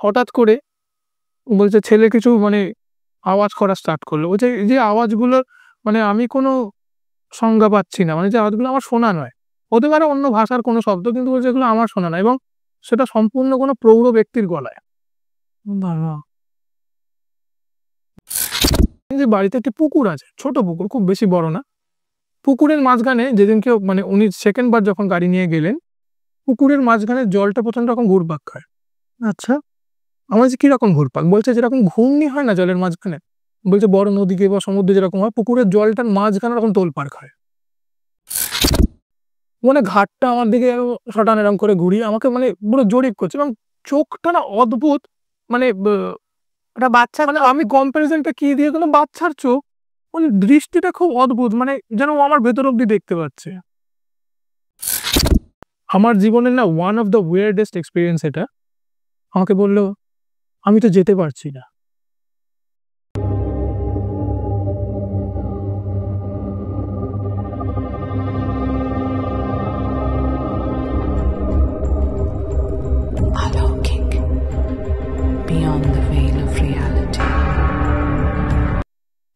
হঠাৎ করে বলছে ছেলে কিছু মানে আওয়াজ করা স্টার্ট করলো। বলছে এই যে আওয়াজগুলোর মানে আমি কোনো সংজ্ঞা পাচ্ছি না। মানে যে আওয়াজগুলো আমার শোনা নয়। হতে পারে অন্য ভাষার কোনো শব্দ, কিন্তু বলছে এগুলো আমার শোনা নয় এবং সেটা সম্পূর্ণ কোনো প্রৌঢ় ব্যক্তির গলায়। বাবা! এই যে বাড়িতে একটি পুকুর আছে, ছোট পুকুর, খুব বেশি বড় না। পুকুরের মাঝখানে যেদিনকে মানে উনি সেকেন্ড বার যখন গাড়ি নিয়ে গেলেন, পুকুরের মাঝখানে জলটা প্রচণ্ড রকম ঘুরপাক খায়। আচ্ছা। আমার বলছি কিরকম ঘুরপাক? বলছে যেরকম ঘূর্ণি হয় না জলের মাঝখানে? বলছে বড় নদীকে বা সমুদ্রে যেরকম হয়, পুকুরের জলটার মাঝখানে ওরকম তোলপাড় খায়। মানে ঘাটটা আমার দিকে সটান এরকম করে ঘুরিয়ে আমাকে মানে পুরো জরিপ করছে এবং চোখটা না অদ্ভুত, মানে ওটা বাচ্চা মানে আমি কম্পারিজনটা কি দিয়ে দিলাম, বাচ্চার চোখ, মানে দৃষ্টিটা খুব অদ্ভুত, মানে যেন ও আমার ভেতর অব্দি দেখতে পাচ্ছে। আমার জীবনের না one of the weirdest experience এটা। আমাকে বলল, "আমি তো যেতে পারছি না।" Alokik, beyond the veil of reality.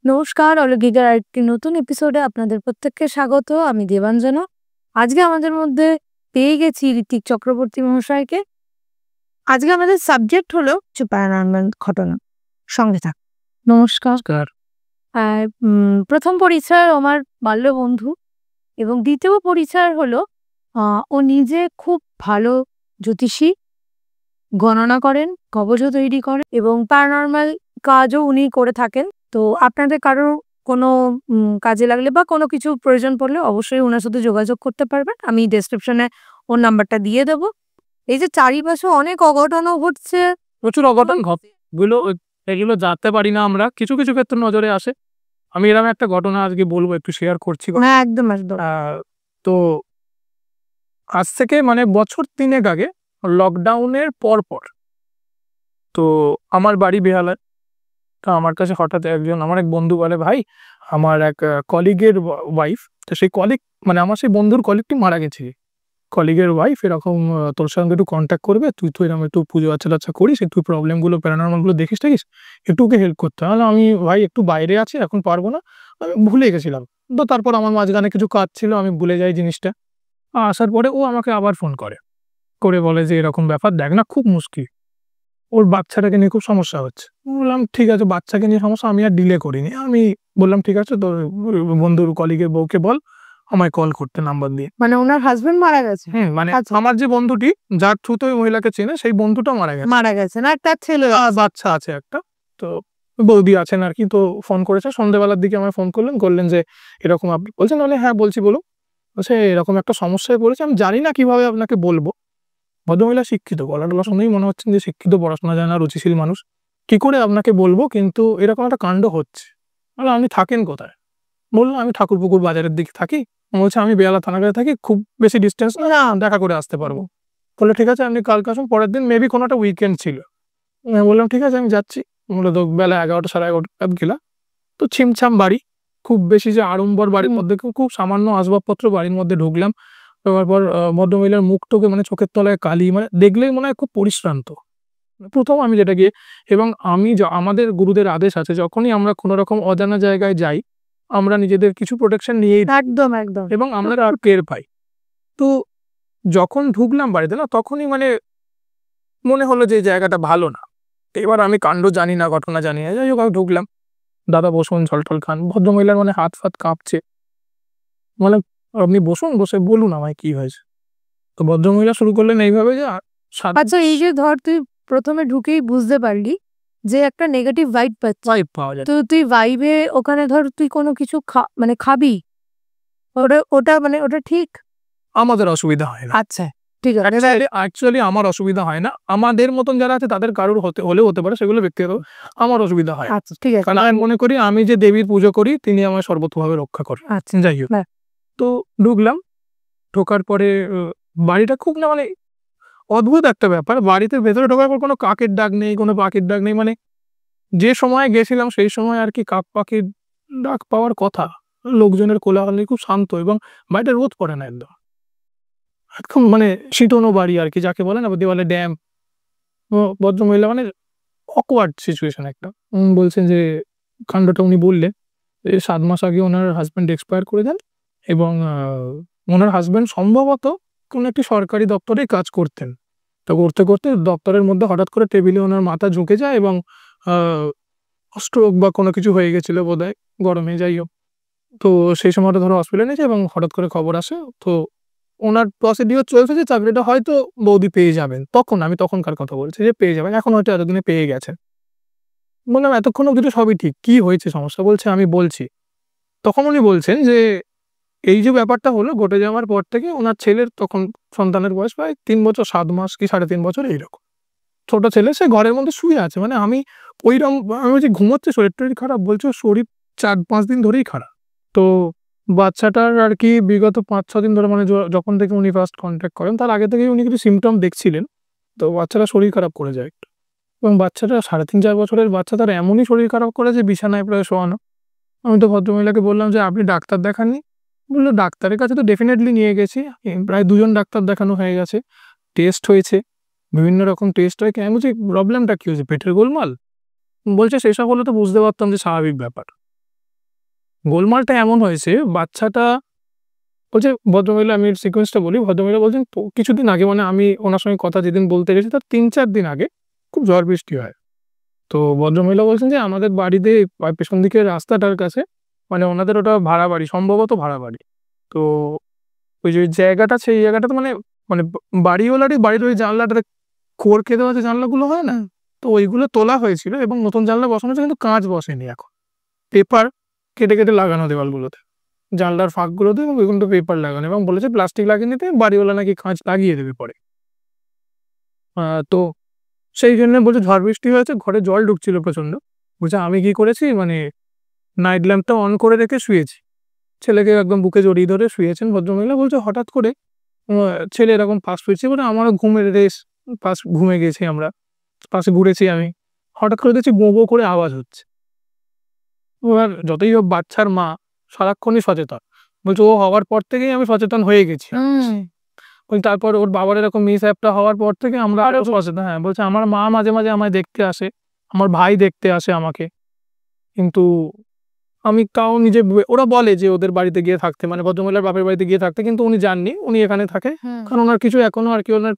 নমস্কার, অলৌকিকের আরেকটি নতুন এপিসোডে আপনাদের প্রত্যেককে স্বাগত। আমি দেবাঞ্জনা। আজকে আমাদের মধ্যে পেয়ে গেছি ঋত্বিক চক্রবর্তী মহাশয়কে। আজকে আমাদের সাবজেক্ট হলো কিছু প্যারানর্মাল ঘটনা। সঙ্গে থাক। নমস্কার। আর প্রথম পরিচয় আমার বাল্য বন্ধু এবং দ্বিতীয় পরিচয় হলো ও নিজে খুব ভালো জ্যোতিষী, গণনা করেন, কবজ তৈরি করেন এবং প্যারানর্মাল কাজও উনি করে থাকেন। তো আপনাদের কারোর কোনো কাজে লাগলে বা কোনো কিছু প্রয়োজন পড়লে অবশ্যই ওনার সাথে যোগাযোগ করতে পারবেন। আমি ডেসক্রিপশনে ওর নাম্বারটা দিয়ে দেবো। এই যে চারিপাশে অনেক অঘটনও ঘটছে, প্রচুর অঘটন ঘটগুলো এগুলো জানতে পারি না আমরা, কিছু কিছু ক্ষেত্রে নজরে আসে। আমি এরকম একটা ঘটনা আজকে বলবো, একটু শেয়ার করছি। হ্যাঁ, একদম একদম। তো আজ থেকে মানে বছর ৩ আগে, লকডাউনের পর তো আমার বাড়ি বেহালায়। তো আমার কাছে হঠাৎ আমার এক বন্ধু বলে, ভাই আমার এক কলিগের ওয়াইফ, তো সেই কলিগ মানে আমার সেই বন্ধুর কলিগটি মারা গেছে, কলিগের ওয়াইফ এরকম তোর সঙ্গে একটু কন্ট্যাক্ট করবে, তুই তো এরকম একটু পুজো আচ্ছা করিস, একটু প্রবলেমগুলো প্যারানর্মালগুলো দেখিস টেকিস, একটু ওকে হেল্প করতে। তাহলে আমি ভাই একটু বাইরে আছি, এখন পারবো না, আমি ভুলে গেছিলাম। তো তারপর আমার মাঝখানে কিছু কাজ ছিল, আমি ভুলে যাই জিনিসটা। আসার পরে ও আমাকে আবার ফোন করে বলে যে এরকম ব্যাপার, দেখ না খুব মুশকিল, ওর বাচ্চাটাকে নিয়ে খুব সমস্যা হচ্ছে। বললাম ঠিক আছে, বাচ্চাকে নিয়ে সমস্যা, আমি আর ডিলে করিনি। আমি বললাম ঠিক আছে, তোর বন্ধুর কলিগের বউকে বল আমায় কল করতে নাম্বার দিয়ে। মানে ওনার হাজবেন্ড মারা গেছে? মানে আমার যে বন্ধুটি যার থ্রুতে ওই মহিলাকে চেনে, সেই বন্ধুটা মারা গেছে না, তার ছেলে বাচ্চা আছে একটা, তো বৌদি আছেন আর কি। তো ফোন করেছে সন্ধ্যেবেলার দিকে, আমায় ফোন করলেন যে এরকম আপনি বলছেন। বলে হ্যাঁ বলছি, বলুন। বলছে এরকম একটা সমস্যায় পড়েছে, আমি জানি না কিভাবে আপনাকে বলবো। ভদ্রমহিলা শিক্ষিত, গলাটলা শুনেই মনে হচ্ছে যে শিক্ষিত, পড়াশোনা জানা, রুচিশীল মানুষ। কি করে আপনাকে বলবো, কিন্তু এরকম একটা কাণ্ড হচ্ছে। আপনি থাকেন কোথায়? বললাম আমি ঠাকুরপুকুর বাজারের দিকে থাকি। বলছে আমি বেহালা থানাগাঁয়ে থাকি, খুব বেশি ডিস্টেন্স না, দেখা করে আসতে পারবো। বললো ঠিক আছে, আপনি কালকে আসুন। পরের দিন মেবি কোনো একটা উইকেন্ড ছিল। বললাম ঠিক আছে, আমি যাচ্ছি। বললো তো বেলা 11টা সাড়ে 11টা গেলা। তো ছিমছাম বাড়ি, খুব বেশি যে আড়ম্বর বাড়ির মধ্যে খুব সামান্য আসবাবপত্র বাড়ির মধ্যে ঢুকলাম। তারপর ভদ্রমহিলার মুখটাকে মানে চোখের তলায় কালি, মানে দেখলেই মনে হয় খুব পরিশ্রান্ত। প্রথম আমি যেটা গিয়ে, এবং আমি আমাদের গুরুদের আদেশ আছে, যখনই আমরা কোনো রকম অজানা জায়গায় যাই, আমরা নিজেদের কিছু প্রোটেকশন নিয়েই একদম একদম এবং আমরা আর টের পাই। তো যখন ঢুকলাম বাড়িতে না, তখনই মানে মনে হলো যে এই জায়গাটা ভালো না। এবার আমি কাণ্ড জানি না, ঘটনা জানি না, যাই হোক আমি ঢুকলাম। দাদা বসুন, ঝলটল খান। ভদ্রমহিলার মানে হাত ফাত কাঁপছে। মানে আপনি বসুন, বসে বলুন আমায় কি হয়েছে। তো ভদ্রমহিলা শুরু করলেন এইভাবে যে আচ্ছা, এই যে ধর তুই প্রথমে ঢুকেই বুঝতে পারলি যে একটা নেগেটিভ ভাইব পাওয়া যায়। তো তুই ভাইবে ওখানে ধর তুই কোনো কিছু মানে খাবি, ওটা মানে ওটা ঠিক আমাদের অসুবিধা হয় না। আচ্ছা, ঠিক আছে। অ্যাকচুয়ালি আমার অসুবিধা হয় না। আমাদের মতন যারা আছে তাদের কারোর হলেও হতে পারে, সেগুলো ব্যক্তিগত। আমার অসুবিধা হয়। আচ্ছা, ঠিক আছে। কারণ আমি মনে করি আমি যে দেবীর পুজো করি, তিনি আমায় সর্বতভাবে রক্ষা করেন। আচ্ছা, যাই হোক, তো ঢুকলাম। ঢোকার পরে বাড়িটা খুব না মানে অদ্ভুত একটা ব্যাপার। বাড়িতে ভেতরে ঢোকার পর কোনো কাকের ডাক নেই, কোনো পাখির ডাক নেই। মানে যে সময় গেছিলাম সেই সময় আর কি কাক পাখির ডাক পাওয়ার কথা। লোকজনের কোলাহল নেই, খুব শান্ত, এবং বাড়িটা রোদ পড়ে না একদম। একদম মানে শীতনো বাড়ি আর কি, যাকে বলে না দেওয়ালে ড্যাম, ভদ্রমহিলা মানে অকওয়ার্ড সিচুয়েশন একটা। বলছেন যে কাণ্ডটা উনি বললেন যে 7 মাস আগে ওনার হাসব্যান্ড এক্সপায়ার করে যান এবং ওনার হাসব্যান্ড সম্ভবত কোনো একটি সরকারি দপ্তরে কাজ করতেন। তো করতে দপ্তরের মধ্যে হঠাৎ করে টেবিলে ওনার মাথা ঝুঁকে যায় এবং আ স্ট্রোক বা কোনো কিছু হয়ে গেছিল বোধহয় গরমে, যাই হোক। তো সেই সময় ওটা ধরো হসপিটালে নিয়েছে এবং হঠাৎ করে খবর আসে। তো ওনার প্রসিডিওর চলছে যে চাকরিটা হয়তো বৌদি পেয়ে যাবেন। আমি তখনকার কথা বলছি যে পেয়ে যাবেন। এখন হয়তো এতদিনে পেয়ে গেছেন। বললাম এতক্ষণ অবধি তো সবই ঠিক। কি হয়েছে সমস্যা? বলছে আমি বলছি। তখন উনি বলছেন যে এই যে ব্যাপারটা হলো ঘটে যাওয়ার পর থেকে ওনার ছেলের তখন সন্তানের বয়স প্রায় ৩ বছর ৭ মাস কি ৩.৫ বছর এইরকম। ছোট ছেলে, সে ঘরের মধ্যে শুয়ে আছে। মানে আমি বলছি ঘুমোচ্ছে, শরীর-টরীর খারাপ। বলছে ওর শরীর ৪-৫ দিন ধরেই খারাপ। তো বাচ্চাটার আরকি বিগত ৫-৬ দিন ধরে মানে যখন থেকে উনি ফার্স্ট কনট্যাক্ট করেন তার আগে থেকেই উনি কিছু সিম্পটম দেখছিলেন। তো বাচ্চাটার শরীর খারাপ করে যায় একটু এবং বাচ্চাটা ৩.৫-৪ বছরের বাচ্চা, তার এমনই শরীর খারাপ করে যে বিছানায় প্রায় শোয়ানো। আমি তো ভদ্রমহিলাকে বললাম যে আপনি ডাক্তার দেখাননি? বলল ডাক্তারের কাছে তো ডেফিনিটলি নিয়ে গেছি। প্রায় ২ জন ডাক্তার দেখানো হয়ে গেছে। টেস্ট হয়েছে। বিভিন্ন রকম টেস্ট হয়। আমি বলছি প্রবলেমটা কি হয়েছে? পেটের গোলমাল? বলছে সেসব হলে তো বুঝতে পারতাম যে স্বাভাবিক ব্যাপার। গোলমালটা এমন হয়েছে বাচ্চাটা, বলছে ভদ্রমহিলা, আমি সিকোয়েন্সটা বলি। ভদ্রমহিলা বলছেন তো কিছুদিন আগে মানে আমি ওনার সঙ্গে কথা যেদিন বলতে গেছি তার ৩-৪ দিন আগে খুব ঝড় বৃষ্টি হয়। তো ভদ্রমহিলা বলছেন যে আমাদের বাড়িতে পেছন দিকের রাস্তাটার কাছে মানে ওনাদের ওটা ভাড়া বাড়ি, সম্ভবত ভাড়া বাড়ি। তো ওই যে জায়গাটা, সেই জায়গাটাতে মানে মানে বাড়িওয়ালারই বাড়ির ওই জানলাটাতে খড় দেওয়া যে জানলাগুলো হয় না? তো ওইগুলো তোলা হয়েছিল এবং নতুন জানলা বসানো হয়েছে, কিন্তু কাঁচ বসেনি এখন। পেপার কেটে লাগানো দেওয়ালগুলোতে। জানলার ফাঁকগুলোতে এবং ওইগুলোতে পেপার লাগানো এবং বলেছে প্লাস্টিক লাগিয়ে নিতে, বাড়িওয়ালা নাকি কাঁচ লাগিয়ে দেবে পরে। তো সেই জন্য বলছে ঝড় বৃষ্টি হয়েছে, ঘরে জল ঢুকছিল প্রচণ্ড। বলছে আমি কি করেছি মানে নাইট ল্যাম্পটা অন করে রেখে শুয়েছি। ছেলেকে একদম বুকে জড়িয়ে ধরে শুয়েছেন ভদ্রমহিলা। বলছে হঠাৎ করে ছেলে এরকম পাশ ফিরছে, বলে আমারও ঘুমের রেশ, ঘুমে গেছি আমরা। পাশে ঘুরেছি আমি। হঠাৎ করে দেখছি গো, গো করে আওয়াজ হচ্ছে। এবার যতই হোক বাচ্চার মা সারাক্ষণই সচেতন। বলছে ও হওয়ার পর থেকেই আমি সচেতন হয়ে গেছি। ওই তারপর ওর বাবার এরকম মিসহ্যাপটা হওয়ার পর থেকে আমরা আরও সচেতন। হ্যাঁ, বলছে আমার মা মাঝে আমায় দেখতে আসে, আমার ভাই দেখতে আসে আমাকে। কিন্তু আমি তাও ওরা বলে যে ওদের বাড়িতে গিয়ে থাকতে, মানে ভদ্রমহিলার বাপের বাড়িতে গিয়ে থাকতে, কিন্তু উনি যাননি, উনি এখানে থাকে। কারণ ওনার কিছু এখনো আরকি ওনার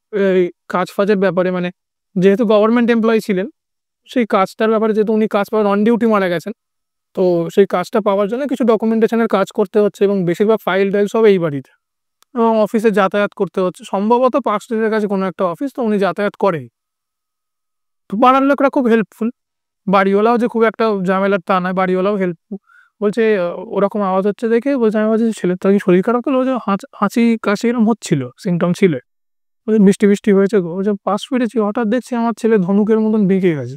কাজ-ফাজের ব্যাপারে মানে যেহেতু গভর্নমেন্ট এমপ্লয়ি ছিলেন, সেই কাজটার ব্যাপারে যেহেতু উনি কাজ পাওয়ার অন ডিউটি মারা গেছেন, তো সেই কাজটা পাওয়ার জন্য কিছু ডকুমেন্টেশনের কাজ করতে হচ্ছে এবং বেশিরভাগ ফাইল-টাইল সব এই বাড়িতে এবং অফিসে যাতায়াত করতে হচ্ছে। সম্ভবত পার্ক স্ট্রিটের কাছে কোনো একটা অফিস, তো উনি যাতায়াত করেন। তো পাড়ার লোকরা খুব হেল্পফুল। বাড়িওয়ালাও যে খুব একটা ঝামেলার তা নয়, বাড়িওয়ালাও হেল্পফুল। বলছে ওরকম আওয়াজ হচ্ছে দেখে বলছে, আমি বলছি ছেলের তো কি শরীর খারাপ হলো? বলছে হাঁচি কাশি এরকম হচ্ছিল, সিম্পটম ছিল। বলছে বৃষ্টি হয়েছে গো। বলছে পাশ ফিরেছি, হঠাৎ দেখছি আমার ছেলে ধনুকের মতন বেঁকে গেছে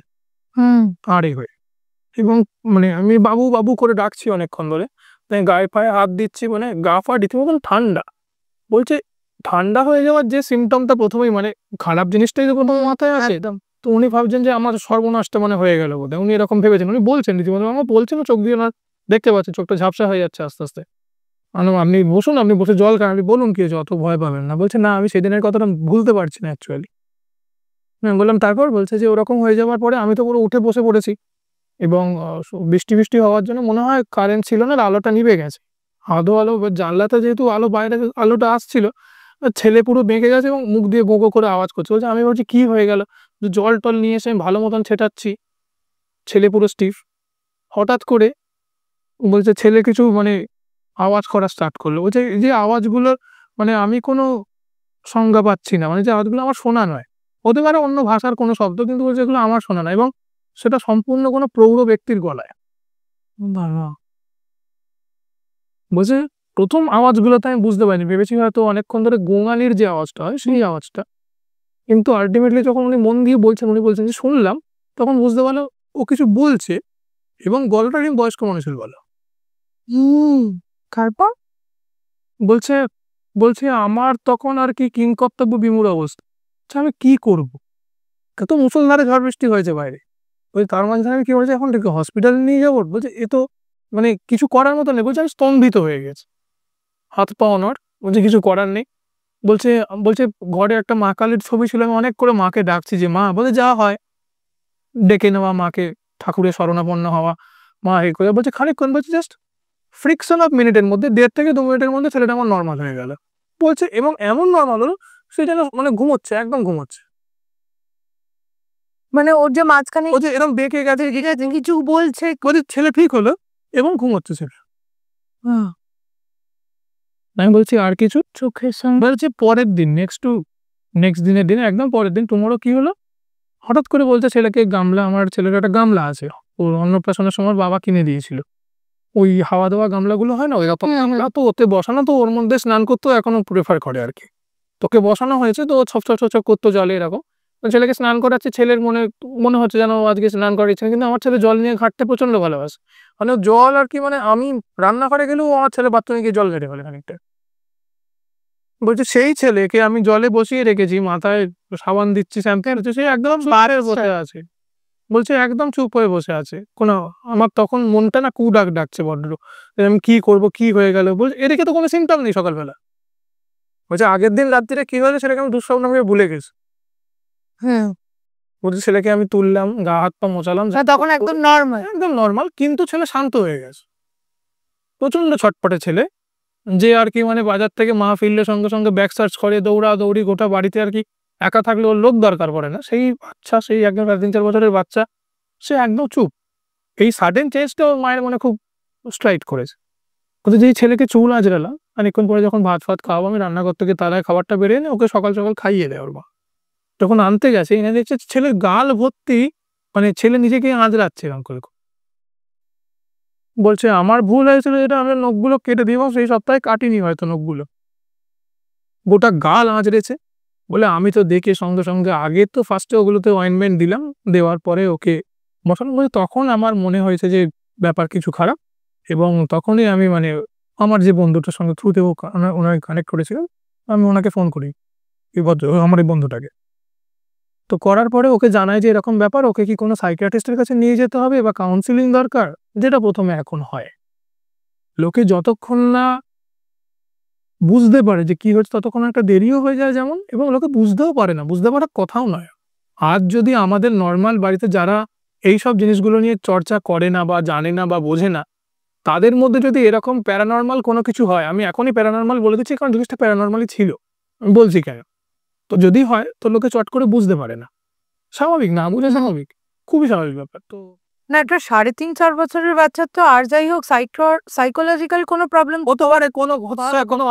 আড়ে হয়ে। এবং মানে আমি বাবু করে ডাকছি অনেকক্ষণ ধরে। তাই গায়ে পায়ে হাত দিচ্ছি, মানে গা পা রীতিমতন ঠান্ডা। বলছে ঠান্ডা হয়ে যাওয়ার যে সিম্পটমটা প্রথমেই মানে খারাপ জিনিসটাই তো প্রথমে মাথায় আসে। তো উনি ভাবছেন যে আমার সর্বনাশটা মানে হয়ে গেল বোধহয়। উনি এরকম ভেবেছেন। উনি বলছেন রীতিমতো, আমার বলছেন চোখ দিয়ে ওনার দেখতে পাচ্ছি চোখটা ঝাপসা হয়ে যাচ্ছে আস্তে, আস্তে। আপনি বসুন, আপনি বসে জল খান। আপনি বলুন কি হয়েছে? অত ভয় পাবেন না। বলছে না, আমি সেদিনের কথাটা ভুলতে পারছি না অ্যাকচুয়ালি। আমি বললাম তারপর? বলছে যে ওরকম হয়ে যাওয়ার পরে আমি তো পুরো উঠে বসে পড়েছি এবং বৃষ্টি হওয়ার জন্য মনে হয় কারেন্ট ছিল না, আলোটা নিভে গেছে। আধো আলো জানলাতে যেহেতু আলো, বাইরে আলোটা আসছিল, ছেলে পুরো বেঁকে গেছে এবং মুখ দিয়ে গো, গো করে আওয়াজ করছে। বলছে আমি ভাবছি কি হয়ে গেল? জল-টল নিয়ে এসে আমি ভালো মতন ছেটাচ্ছি। ছেলে পুরো স্টিফ। হঠাৎ করে বলছে ছেলে কিছু মানে আওয়াজ করা স্টার্ট করলো। বলছে এই যে আওয়াজগুলোর মানে আমি কোনো সংজ্ঞা পাচ্ছি না। মানে যে আওয়াজগুলো আমার শোনা নয়। হতে পারে অন্য ভাষার কোনো শব্দ, কিন্তু বলছে এগুলো আমার শোনা নয় এবং সেটা সম্পূর্ণ কোনো প্রৌঢ় ব্যক্তির গলায়। বাবা! বলছে প্রথম আওয়াজগুলোতে আমি বুঝতে পারিনি। ভেবেছি হয়তো অনেকক্ষণ ধরে গোঙানির যে আওয়াজটা হয় সেই আওয়াজটা। কিন্তু আল্টিমেটলি যখন উনি মন দিয়ে বলছেন, উনি বলছেন যে শুনলাম, তখন বুঝতে পারলাম ও কিছু বলছে এবং গলাটা কিন্তু বয়স্ক মানুষের গলা। তারপর? বলছে আমার তখন আরকি কিংকর্তব্য বিমূঢ় অবস্থা। আচ্ছা আমি কি করব? এত মুষলধারে ঝড় বৃষ্টি হয়েছে বাইরে। তার মাঝখানে আমি কি করেছি, এখন থেকে হসপিটালে নিয়ে যাবো? বলছে এ তো মানে কিছু করার মতো নেই। বলছে আমি স্তম্ভিত হয়ে গেছি। হাত পা অনড়। বলছে কিছু করার নেই। বলছে বলছে ঘরে একটা মা কালীর ছবি ছিল, আমি অনেক করে মাকে ডাকছি যে মা, বলে যা হয় ডেকে নেওয়া মাকে, ঠাকুরের শরণাপন্ন হওয়া, মা এ করে বলছে খানিকক্ষণ, বলছে জাস্ট ফ্রিকশন অফ মিনিটের মধ্যে 1.5 থেকে 2 মিনিটের মধ্যে ছেলেটা আমার নর্মাল হয়ে গেল। বলছে এবং এমন নর্মাল হলো সে যেন মানে ঘুমোচ্ছে, একদম ঘুমোচ্ছে। মানে ওর যে মাঝখানে ও যে এরকম বেঁকে গেছে, কিছু বলছে, বলছে ছেলে ঠিক হলো এবং ঘুমোচ্ছে ছেলে। আমি বলছি আর কিছু? চোখের সামনে বলছে পরের দিন নেক্সট দিনের দিনে একদম পরের দিন টুমরো কি হলো, হঠাৎ করে বলছে ছেলেকে গামলা, আমার ছেলের একটা গামলা আছে, ওর অন্নপ্রাশনের সময় বাবা কিনে দিয়েছিল, ওই হাওয়া দেওয়া গামলাগুলো হয় না ওইরকম গামলা, তো ওতে বসানো, তো ওর মধ্যে স্নান করতেও এখনো প্রেফার করে আর কি। তোকে বসানো হয়েছে তো ও ছপছপ ছপছপ করতো জলে এরকম। তো ছেলেকে স্নান করাচ্ছে, ছেলের মনে মনে হচ্ছে যেন ও আজকে স্নান করার ইচ্ছে নেই, কিন্তু আমার ছেলে জল নিয়ে ঘাঁটতে প্রচন্ড ভালোবাসে, মানে ও জল আর কি, মানে আমি রান্নাঘরে গেলেও আমার ছেলে বাথরুমে গিয়ে জল ঘেটে ফেলে খানিকটা। বলছে সেই ছেলেকে আমি জলে বসিয়ে রেখেছি, মাথায় সাবান দিচ্ছি, শ্যাম্পু করছি, সে একদম পাড়ে বসে আছে। বলছে একদম চুপ হয়ে বসে আছে। আমার তখন মনটা না কুডাক ডাকছে বড্ড, যে আমি কি করব, কি হয়ে গেল। বলছে এদিকে তো কোনো সিম্পটম নেই সকালবেলা। বলছে আগের দিন রাত্রিরে কি হয়েছে সেটাকে আমি দুঃস্বপ্ন ভেবে ভুলে গেছি। বলছে ছেলেকে আমি তুললাম, গা হাত পা মোছালাম, তখন একদম নর্মাল। একদম নর্মাল, কিন্তু ছেলে শান্ত হয়ে গেছে, প্রচন্ড ছটপটে ছেলে, যে আর কি মানে বাজার থেকে মা ফিরলে সঙ্গে সঙ্গে ব্যাগ সার্চ করে দৌড়াদৌড়ি গোটা বাড়িতে আর কি, একা থাকলে ওর লোক দরকার পড়ে না, সেই বাচ্চা, সেই একদম 3-4 বছরের বাচ্চা, সে একদম চুপ। এই সাডেন চেঞ্জটা ওর মায়ের মনে খুব স্ট্রাইক করেছে। কিন্তু যেই ছেলেকে চুল আঁচড়ালাম, খানিকক্ষণ পরে যখন ভাত ফাত খাওয়াবো, আমি রান্নাঘর থেকে তালায় খাবারটা বেরিয়ে এনে ওকে সকাল সকাল খাইয়ে দেয় ওর মা। যখন আনতে গেছে এনে দেখছে ছেলের গাল ভর্তি, মানে ছেলে নিজেকে আঁচড়াচ্ছে এরকম করে। বলছে আমার ভুল হয়েছিল, এটা আমি নখগুলো কেটে দিই, এবং সেই সপ্তাহে কাটিনি হয়তো নখগুলো, গোটা গাল আঁচড়েছে। বলে আমি তো দেখে সঙ্গে সঙ্গে আগে তো ফার্স্টে ওগুলোতে অয়েনমেন্ট দিলাম, দেওয়ার পরে ওকে বসানো। বলে তখন আমার মনে হয়েছে যে ব্যাপার কিছু খারাপ, এবং তখনই আমি মানে আমার যে বন্ধুটার সঙ্গে থ্রুতে ওনাকে কানেক্ট করেছিলাম, আমি ওনাকে ফোন করি, আমার এই বন্ধুটাকে। তো করার পরে ওকে জানাই যে এরকম ব্যাপার, ওকে কি কোনো সাইকিয়াট্রিস্টের কাছে নিয়ে যেতে হবে বা কাউন্সিলিং দরকার, যেটা প্রথমে এখন হয়। লোকে যতক্ষণ না বুঝতে পারে যে কি হচ্ছে ততক্ষণ একটা দেরিও হয়ে যায় যেমন, এবং লোকে বুঝতেও পারে না, বুঝতে পারার কথাও নয়। আজ যদি আমাদের নর্মাল বাড়িতে যারা এই সব জিনিসগুলো নিয়ে চর্চা করে না বা জানে না বা বোঝে না, তাদের মধ্যে যদি এরকম প্যারানর্মাল কোনো কিছু হয়, আমি এখনই প্যারানর্মাল বলে দিচ্ছি কারণ জিনিসটা প্যারানর্মালই ছিল, আমি বলছি কেন, তো যদি হয় তো লোকে চট করে বুঝতে পারে না, স্বাভাবিক, না বুঝে স্বাভাবিক, খুবই স্বাভাবিক ব্যাপার। তো না, একটা 3.5-4 বছরের বাচ্চার তো আর যাই হোক সাইকোলজিক্যাল কোনো প্রবলেম হতে পারে, কোনো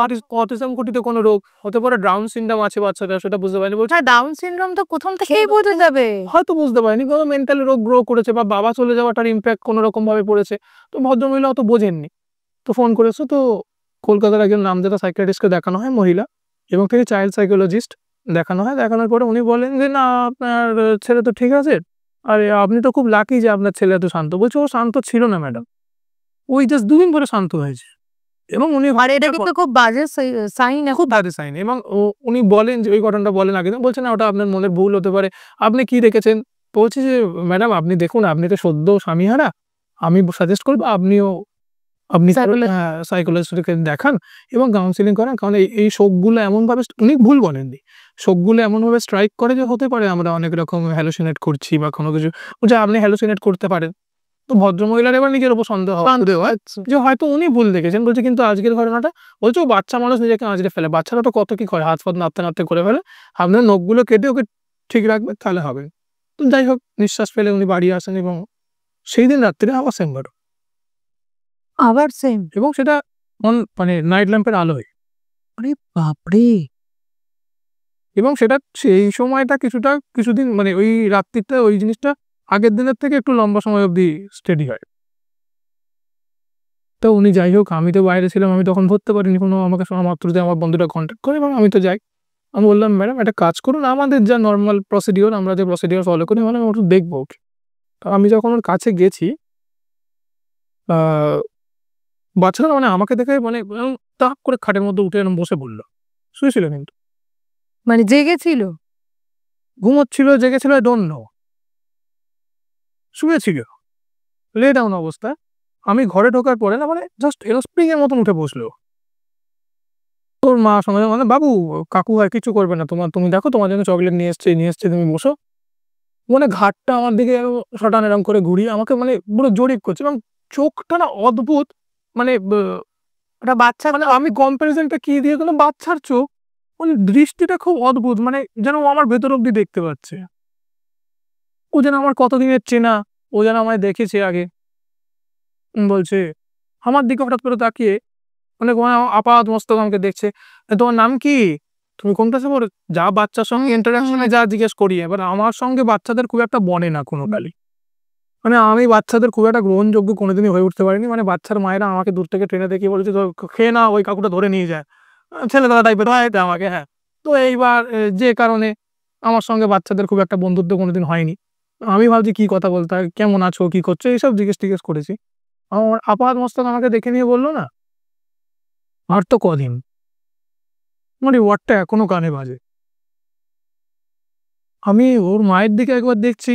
অটিজম ঘটিত কোনো রোগ হতে পারে, ডাউন সিনড্রোম আছে বাচ্চাটা, সেটা বুঝতে পারেনি। বলছে ডাউন সিনড্রোম তো প্রথম থেকেই বোঝা যাবে। হয়তো বুঝতে পারেনি, কোনো মেন্টাল রোগ গ্রো করেছে বা বাবা চলে যাওয়াটার ইম্প্যাক্ট কোনো রকম ভাবে পড়েছে, তো ভদ্রমহিলা অত বোঝেননি, তো ফোন করেছে। তো কলকাতার একজন নামজাদা সাইকিয়াট্রিস্টকে দেখানো হয়, মহিলা, এবং তিনি চাইল্ড সাইকোলজিস্ট। দেখানো হয়, দেখানোর পরে উনি বলেন যে না আপনার ছেলে তো ঠিক আছে, আরে আপনি তো খুব লাকি যে আপনার ছেলে এত শান্ত। বলছে ও শান্ত ছিল না ম্যাডাম, ওই জাস্ট 2 দিন পরে শান্ত হয়েছে। এবং উনি আর এটা কিন্তু খুব বাজে সাইন। খুব বাজে সাইন, এবং উনি বলেন যে ওই ঘটনাটা বলেন আগে, বলছে না ওটা আপনার মনের ভুল হতে পারে, আপনি কি দেখেছেন। বলছে যে ম্যাডাম আপনি দেখুন, আপনি তো সদ্য স্বামীহারা, আমি সাজেস্ট করবো আপনি সাইকোলজিস্টকে দেখান এবং কাউন্সিলিং করান, কারণ এই শোকগুলো এমনভাবে, উনি ভুল বলেননি, শোকগুলো এমনভাবে স্ট্রাইক করে যে হতে পারে আমরা অনেক রকম হ্যালোসিনেট করছি বা কোনো কিছু, যে আপনি হ্যালোসিনেট করতে পারেন। তো ভদ্রমহিলার এবার নিজের উপর সন্দেহ হয় যে হয়তো উনি ভুল দেখেছেন। বলছে কিন্তু আজকের ঘটনাটা, বলছে ও বাচ্চা মানুষ নিজেকে আঁচড়ে ফেলে, বাচ্চারা তো কত কি করে, হাত ফাত নাড়তে নাড়তে করে ফেলে, আপনার নখগুলো কেটে ওকে ঠিক রাখবে তাহলে হবে। তো যাই হোক, নিঃশ্বাস ফেলে উনি বাড়ি আসেন, এবং সেই দিন রাত্রে আবার সেম ঘটনা, আবার সেম। এবং সেটা মানে নাইট ল্যাম্পের আলোয়, আরে বাপরে। এবং সেটা সেই সময়টা কিছুদিন মানে ওই রাত্রিটা ওই জিনিসটা আগের দিনের থেকে একটু লম্বা সময় অবধি স্টেডি হয়। তো উনি যাই হোক, আমি তো বাইরে ছিলাম, আমি তখন ধরতে পারিনি, কোনো আমাকে শোনা মাত্রতে আমার বন্ধুটা কন্ট্যাক্ট করে এবং আমি তো যাই। আমি বললাম ম্যাডাম একটা কাজ করুন, আমাদের যা নর্মাল প্রসিডিওর, আমরা যে প্রসিডিওর ফলো করি, মানে আমি একটু দেখবো ওকে। তো আমি যখন ওর কাছে গেছি, বাচ্চাটা মানে আমাকে দেখে মানে তাক করে খাটের মধ্যে উঠে এরকম বসে পড়লো, শুয়েছিল কিন্তু, মানে জেগেছিল? ঘুমোচ্ছিল, জেগেছিল, আই ডোন্ট নো, শুয়েছিল লে ডাউন অবস্থায়। আমি ঘরে ঢোকার পরে না মানে জাস্ট স্প্রিং এর মতন উঠে বসলো, ওর মা সঙ্গে সঙ্গে বলে, "বাবু, কাকু আর কিছু করবে না। তুমি দেখো তোমার জন্য চকলেট নিয়ে এসছে, তুমি বসো।" মানে ঘাড়টা আমার দিকে সটান এরকম করে ঘুরিয়ে আমাকে মানে পুরো জরিপ করছে এবং চোখটা না অদ্ভুত মানে ওটা বাচ্চা মানে আমি কম্প্যারিজনটা কি দিয়ে গেলাম, বাচ্চার চোখ মানে দৃষ্টিটা খুব অদ্ভুত, মানে যেন ও আমার ভেতর অব্দি দেখতে পাচ্ছে। ও যেন আমার কতদিনের চেনা, ও যেন আমায় দেখেছে আগে। বলছে আমার দিকে হঠাৎ করে তাকিয়ে মানে আপাত মস্তক আমাকে দেখছে, "তোমার নাম কি? তুমি কোন ক্লাসে পড়ো?" যা বাচ্চার সঙ্গে ইন্টারেকশনে যা জিজ্ঞেস করি, এবার আমার সঙ্গে বাচ্চাদের খুব একটা বনে না কোনো কালই। মানে আমি বাচ্চাদের খুব একটা গ্রহণযোগ্য কোনোদিনই হয়ে উঠতে পারিনি। মানে বাচ্চার মায়েরা আমাকে দূর থেকে ট্রেনে দেখিয়ে বলেছে, "তো খেয়ে নাও, ওই কাকুটা ধরে নিয়ে যায়।" ছেলেধরা টাইপের হয় তো আমাকে, হ্যাঁ। তো এইবার যে কারণে আমার সঙ্গে বাচ্চাদের খুব একটা বন্ধুত্ব কোনোদিন হয়নি। আমি ভাবছি কি কথা বলতে হয়, "কেমন আছো? কি করছো?" এইসব জিজ্ঞেস-টিজ্ঞেস করেছি। আমার আপাতমস্তক আমাকে দেখে নিয়ে বলল না, "আর তো কদিন।" মানে ওয়ার্ডটা এখনো কানে বাজে। আমি ওর মায়ের দিকে একবার দেখছি,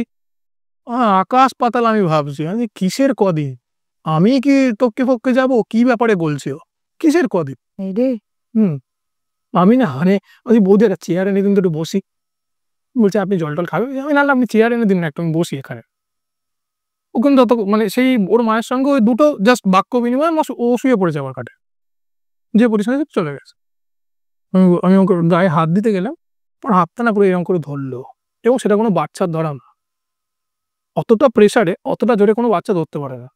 আকাশ পাতাল আমি ভাবছি। আমি কিসের কদিন? আমি কি টপকে-ফপকে যাবো? কি ব্যাপারে বলছে ও? কিসের কদিন? এই রে হুম। আমি না মানে বলছি, "বৌদি একটা চেয়ার এনে দিন তো একটু বসি।" বলছে, "আপনি জল-টল খাবেন?" আমি না, "আপনি চেয়ার এনে দিন না একটু, আমি বসি এখানে।" ও কিন্তু মানে সেই ওর মায়ের সঙ্গে ওই দুটো জাস্ট বাক্য বিনিময়ে ও শুয়ে পড়েছে আমার খাটে। যে পরিষ্কার চলে গেছে। আমি ওকে গায়ে হাত দিতে গেলাম। ওর হাতটা না পুরো এরকম করে ধরল এবং সেটা কোনো বাচ্চার ধরা না। অতটা প্রেশারে অতটা জোরে কোনো বাচ্চা ধরতে পারে না।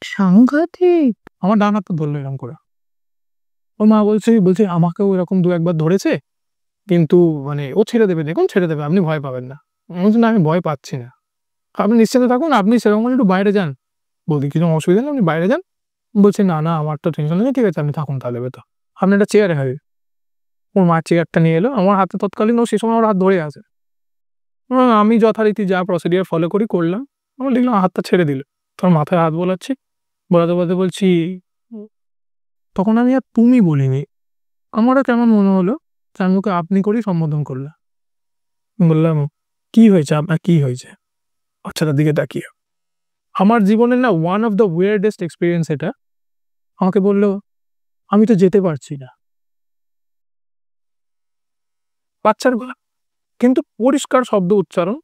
সাংঘাতিক। আমার ডান হাতটা ধরল এরকম করে। ওর মা বলছে আমাকেও এরকম ২-১ বার ধরেছে। কিন্তু মানে ও ছেড়ে দেবে, দেখুন ছেড়ে দেবে। আপনি ভয় পাবেন না। আমি বলছি, "না, আমি ভয় পাচ্ছি না। আপনি নিশ্চিন্তে থাকুন। আপনি সেরকম হলে একটু বাইরে যান। বৌদি কিছু অসুবিধা নেই, আপনি বাইরে যান।" বলছে, "না, আমার তো টেনশন নেই। ঠিক আছে, আপনি থাকুন তাহলে ভেতর। আপনি একটা চেয়ারে হয়।" ওর মা চেয়ারটা নিয়ে এলো। আমার হাতে তৎকালীন ও সে সময় ওর হাত ধরে আছে। আমি যথারীতি যা প্রসিডিউর ফলো করি করলাম। আমি দেখলাম হাতটা ছেড়ে দিল। তখন মাথায় হাত বোলাচ্ছি। বোলাতে বলছি, তখন আমি আর তুমি বলিনি। আমারও কেমন মনে হলো যে আমি ওকে আপনি করেই সম্বোধন করলাম। বললাম, "কি হয়েছে? আপনার কি হয়েছে?" বাচ্চাটার দিকে তাকিয়ে। আমার জীবনের না one of the weirdest experience এটা। আমাকে বলল, "আমি তো যেতে পারছি না।" বাচ্চার গলা কিন্তু পরিষ্কার শব্দ উচ্চারণ।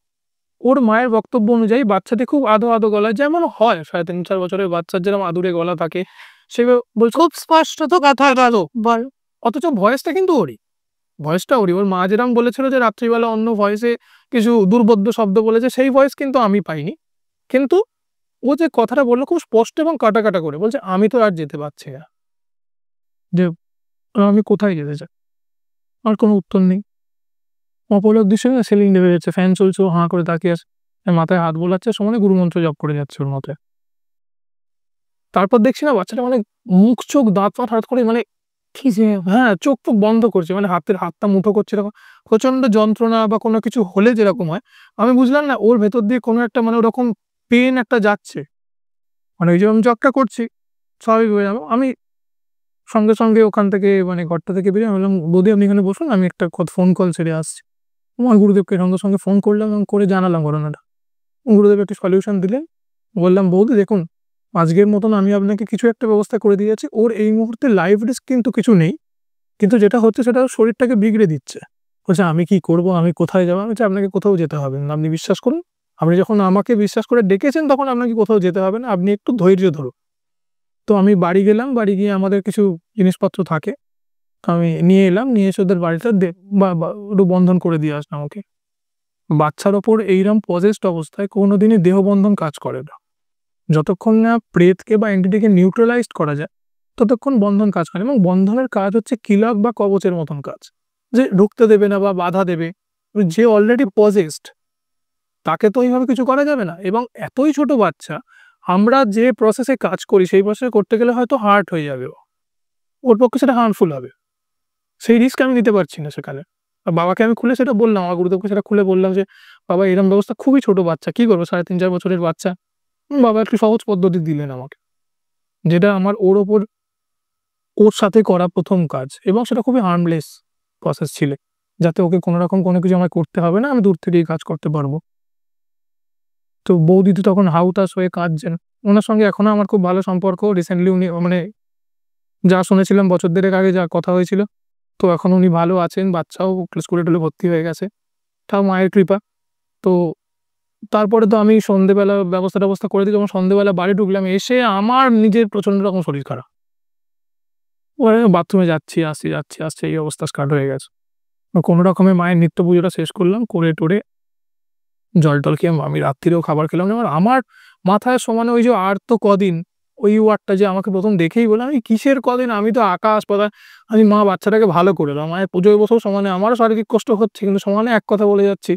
ওর মায়ের বক্তব্য অনুযায়ী বাচ্চাটি খুব আদো গলায়, যেমন হয় ৩.৫-৪ বছরের বাচ্চার যেরকম আদুরে গলা থাকে, সেভাবে বলছে, খুব স্পষ্ট তো কথা "ভালো।" বল। অথচ ভয়েসটা কিন্তু ওরই। ভয়েসটা ওরই। ওর মা যেরকম বলেছিল যে রাত্রিবেলা অন্য ভয়েসে কিছু দুর্বোধ্য শব্দ বলেছে, সেই ভয়েস কিন্তু আমি পাইনি। কিন্তু ও যে কথাটা বলল খুব স্পষ্ট এবং কাটা করে। বলছে, "আমি তো আর যেতে পারছি না।" যে আমি কোথায় যেতে চাই? আর কোনো উত্তর নেই। অপলক দৃশ্যে না সিলিং লেগে যাচ্ছে। ফ্যান চলছে, ও হাঁ করে তাকিয়ে আছে। মাথায় হাত বোলাচ্ছে, সমানে গুরুমন্ত্র জপ করে যাচ্ছে ওর মাথায়। তারপর দেখছি না বাচ্চাটা মানে মুখ চোখ দাঁত-ফাত হঠাৎ করে মানে কি যে হ্যাঁ, চোখ-ফোক বন্ধ করছে। মানে হাতটা মুঠো করছে এরকম। প্রচন্ড যন্ত্রণা বা কোনো কিছু হলে যেরকম হয়, আমি বুঝলাম না ওর ভেতর দিয়ে কোনো একটা মানে ওরকম পেইন একটা যাচ্ছে। মানে ওই যে আমি জবটা করছি, স্বাভাবিক হয়ে যাবে। আমি সঙ্গে ওখান থেকে মানে ঘরটা থেকে বেরিয়ে আমি বললাম, "বৌদি আপনি এখানে বসুন, আমি একটা ফোন কল সেরে আসছি।" আমার গুরুদেবকে সঙ্গে ফোন করলাম এবং করে জানালাম ঘটনাটা। গুরুদেব একটা সলিউশন দিলেন। বললাম, "বৌদি দেখুন, আজকের মতন আমি আপনাকে কিছু একটা ব্যবস্থা করে দিয়ে যাচ্ছি। ওর এই মুহূর্তে লাইফ রিস্ক কিন্তু কিছু নেই। কিন্তু যেটা হচ্ছে সেটা ওর শরীরটাকে বিগড়ে দিচ্ছে।" বলছে, "আমি কি করব? আমি কোথায় যাবো?" আমি বলছি, "আপনাকে কোথাও যেতে হবে না। আপনি বিশ্বাস করুন। আপনি যখন আমাকে বিশ্বাস করে ডেকেছেন তখন আপনাকে কোথাও যেতে হবে না। আপনি একটু ধৈর্য ধরুন।" তো আমি বাড়ি গেলাম। বাড়ি গিয়ে আমাদের কিছু জিনিসপত্র থাকে। আমি নিয়ে এলাম। নিয়ে এসে ওদের বাড়িটা বা একটু বন্ধন করে দিয়ে আসলাম ওকে। বাচ্চার ওপর এইরকম পজেসড অবস্থায় কোনোদিনই দেহবন্ধন কাজ করে না। যতক্ষণ না প্রেতকে বা এন্টিটিকে নিউট্রালাইজড করা যায়, ততক্ষণ বন্ধন কাজ করে না। এবং বন্ধনের কাজ হচ্ছে কিলক বা কবচের মতন কাজ। যে ঢুকতে দেবে না বা বাধা দেবে। যে অলরেডি পজেসড তাকে তো ওইভাবে কিছু করা যাবে না। এবং এতই ছোট বাচ্চা, আমরা যে প্রসেসে কাজ করি সেই প্রসেসে করতে গেলে হয়তো হার্ট হয়ে যাবে ও। ওর পক্ষে সেটা হার্মফুল হবে। সেই রিস্ক আমি নিতে পারছি না সেখানে। বাবাকে আমি খুলে সেটা বললাম। আমার গুরুদেবকে সেটা খুলে বললাম যে, "বাবা এরম ব্যবস্থা খুবই ছোট বাচ্চা। কি করব? ৩.৫-৪ বছরের বাচ্চা।" বাবা একটু সহজ পদ্ধতি দিলেন আমাকে। যেটা আমার ওর সাথে করা ১ম কাজ এবং সেটা খুবই হার্মলেস প্রসেস ছিল। যাতে ওকে কোনরকম কোনো কিছু আমায় করতে হবে না। আমি দূর থেকেই কাজ করতে পারব। তো বৌদি তো তখন হাহুতাশ হয়ে কাঁদছেন। উনার সঙ্গে এখনো আমার খুব ভালো সম্পর্ক। রিসেন্টলি উনি মানে যা শুনেছিলাম বছর দেড়েক আগে যা কথা হয়েছিল, তো এখন উনি ভালো আছেন, বাচ্চাও স্কুলে টুলে ভর্তি হয়ে গেছে, তাও মায়ের কৃপা। তো তারপরে তো আমি সন্ধেবেলা ব্যবস্থা করে দিই। যখন সন্ধেবেলা বাড়ি ঢুকলাম, এসে আমার নিজের প্রচণ্ড রকম শরীর খারাপ। এবারে বাথরুমে যাচ্ছি, আসছি এই অবস্থা স্টার্ট হয়ে গেছে। কোনো রকমে মায়ের নিত্য পুজোটা শেষ করলাম, করে টরে জল-টল খেয়ে আমি রাত্তিরেও খাবার খেলাম না। এবার আমার মাথায় সমানে ওই যে আর তো কদিন, ওই ওয়ার্ডটা যে আমাকে ১ম দেখেই বলল, আমি কিসের কদিন, আমি তো আকাশ পাতাল। আমি মা বাচ্চাটাকে ভালো করে দাও। মায়ের পুজোয় বসেও সমানে আমারও শারীরিক কষ্ট হচ্ছে, কিন্তু সমানে এক কথা বলে যাচ্ছি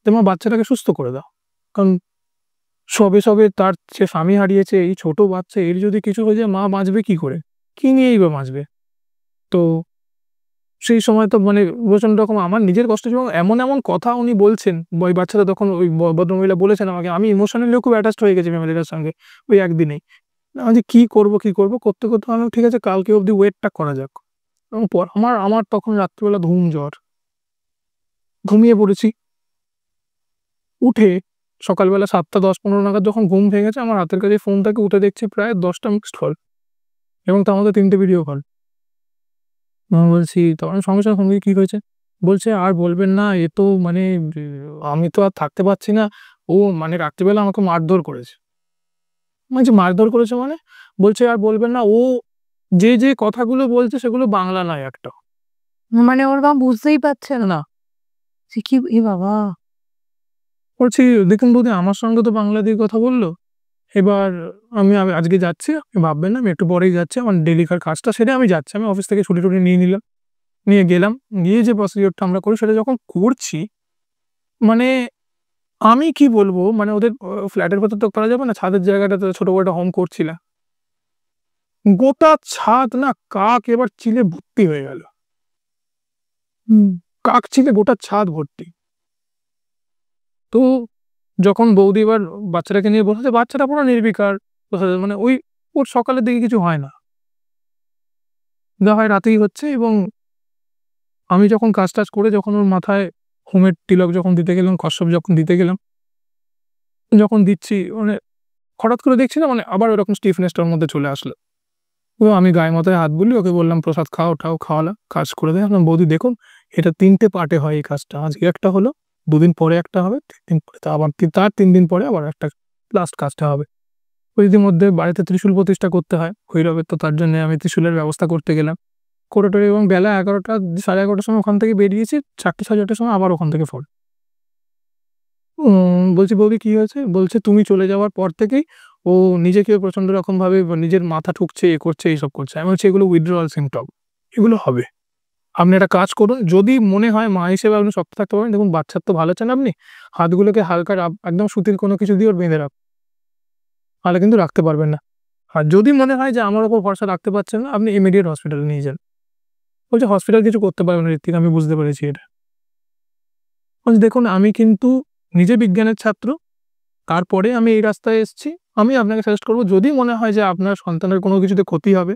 যে মা বাচ্চাটাকে সুস্থ করে দাও। কারণ সবে তার সে স্বামী হারিয়েছে, এই ছোট বাচ্চা, এর যদি কিছু হয়ে যায় মা বাঁচবে কি করে? কি নিয়েই বা বাঁচবে? তো সেই সময় তো মানে প্রচণ্ড রকম আমার নিজের কষ্ট ছিল। এমন কথা উনি বলছেন, ওই বাচ্চাটা তখন ওই ভদ্রমহিলা বলেছেন আমাকে, আমি ইমোশনালিও খুব অ্যাটাচড হয়ে গেছি ফ্যামিলিটার সঙ্গে ওই একদিনেই। আমি যে কি করব? করতে আমি ঠিক আছে কালকে অবধি ওয়েটটা করা যাক। এবং আমার তখন রাত্রিবেলা জ্বর। ঘুমিয়ে পড়েছি। উঠে সকালবেলা ৭:১০-১৫ নাগাদ যখন ঘুম ভেঙেছে, আমার হাতের কাছে ফোনটাকে উঠে দেখছি প্রায় ১০টা মিসড কল এবং তার মধ্যে ৩টে ভিডিও কল। আমি বলছি, তখন সঙ্গে ফোন দিয়ে, "কি হয়েছে?" বলছে, "আর বলবেন না, এ তো মানে আমি তো আর থাকতে পারছি না। ও মানে রাত্রিবেলা আমাকে মারধর করেছে।" আমি বলছি, "মারধর করেছে মানে?" বলছে, "আর বলবেন না, ও যে কথাগুলো বলছে সেগুলো বাংলা নয় একটাও।" মানে ওর মা বুঝতেই পারছে না না। যে কি এ বাবা! বলছি, "দেখুন বৌদি, আমার সঙ্গে তো বাংলা দিয়ে কথা বলল। এবার আমি আজকে যাচ্ছি। আপনি ভাববেন না, আমি একটু পরেই যাচ্ছি। আমার ডেলিকার কাজটা সেরে আমি যাচ্ছি।" আমি অফিস থেকে ছুটি-টুটি নিয়ে নিলাম। নিয়ে গেলাম। গিয়ে যে প্রসিডিউরটা আমরা করি সেটা যখন করছি, মানে আমি কি বলবো, মানে ওদের ফ্ল্যাটের ভেতর তো করা যাবে না। ছাদের জায়গাটাতে ছোট করে একটা হোম করছিলাম। গোটা ছাদ না কাক এবার চিলে ভর্তি হয়ে গেল। হুম। কাক চিলে গোটা ছাদ ভর্তি। তো যখন বৌদি এবার বাচ্চাটাকে নিয়ে বসেছে, বাচ্চাটা পুরো নির্বিকার বসে আছে। মানে ওর সকালের দিকে কিছু হয় না। যা হয় রাতেই হচ্ছে। এবং আমি যখন কাজ-টাজ করে যখন ওর মাথায় হোমের তিলক যখন দিতে গেলাম, কচ্ছপ যখন দিতে গেলাম, যখন দিচ্ছি মানে হঠাৎ করে দেখছি না, মানে আবার ওরকম স্টিফনেস টার মধ্যে চলে আসলো। এবং আমি গায়ে মাথায় হাত বুলিয়ে ওকে বললাম, "প্রসাদ খাও।" খাওয়ালাম। কাজ করে দেয়। বললাম, "বৌদি দেখুন, এটা ৩ টে পার্টে হয় এই কাজটা। আজকে একটা হলো, ২ দিন পরে একটা হবে, ৩ দিন পরে আবার তার ৩ দিন পরে আবার একটা লাস্ট কাজটা হবে।" ওই ইতিমধ্যে বাড়িতে ত্রিশূল প্রতিষ্ঠা করতে হয় ভৈরবের, তো তার জন্য আমি ত্রিশূলের ব্যবস্থা করতে গেলাম। করে টরে এবং বেলা ১১টা ১১:৩০ সময় ওখান থেকে বেরিয়েছি। ৪টে ৪:৩০ সময় আবার ওখান থেকে ফোন। বলছি, "বৌদি কি হয়েছে?" বলছে, "তুমি চলে যাওয়ার পর থেকেই ও নিজেকে প্রচণ্ড রকমভাবে নিজের মাথা ঠুকছে, এ করছে, এইসব করছে।" আমি বলছি, "এগুলো withdrawal symptom, এগুলো হবে। আপনি একটা কাজ করুন, যদি মনে হয় মা হিসেবে আপনি শক্ত থাকতে পারবেন, দেখুন বাচ্চার তো ভালো চান আপনি, হাতগুলোকে হালকা একদম সুতির কোনো কিছু দিয়ে ওর বেঁধে রাখুন। নাহলে কিন্তু রাখতে পারবেন না। আর যদি মনে হয় যে আমার উপর ভরসা রাখতে পারছেন না, আপনি ইমিডিয়েট হসপিটালে নিয়ে যান।" বলছে, "হসপিটাল কিছু করতে পারবে না ঋত্বিক, আমি বুঝতে পেরেছি এটা।" বলছি, "দেখুন, আমি কিন্তু নিজে বিজ্ঞানের ছাত্র। তারপরে আমি এই রাস্তায় এসেছি। আমি আপনাকে সাজেস্ট করব, যদি মনে হয় যে আপনার সন্তানের কোনো কিছুতে ক্ষতি হবে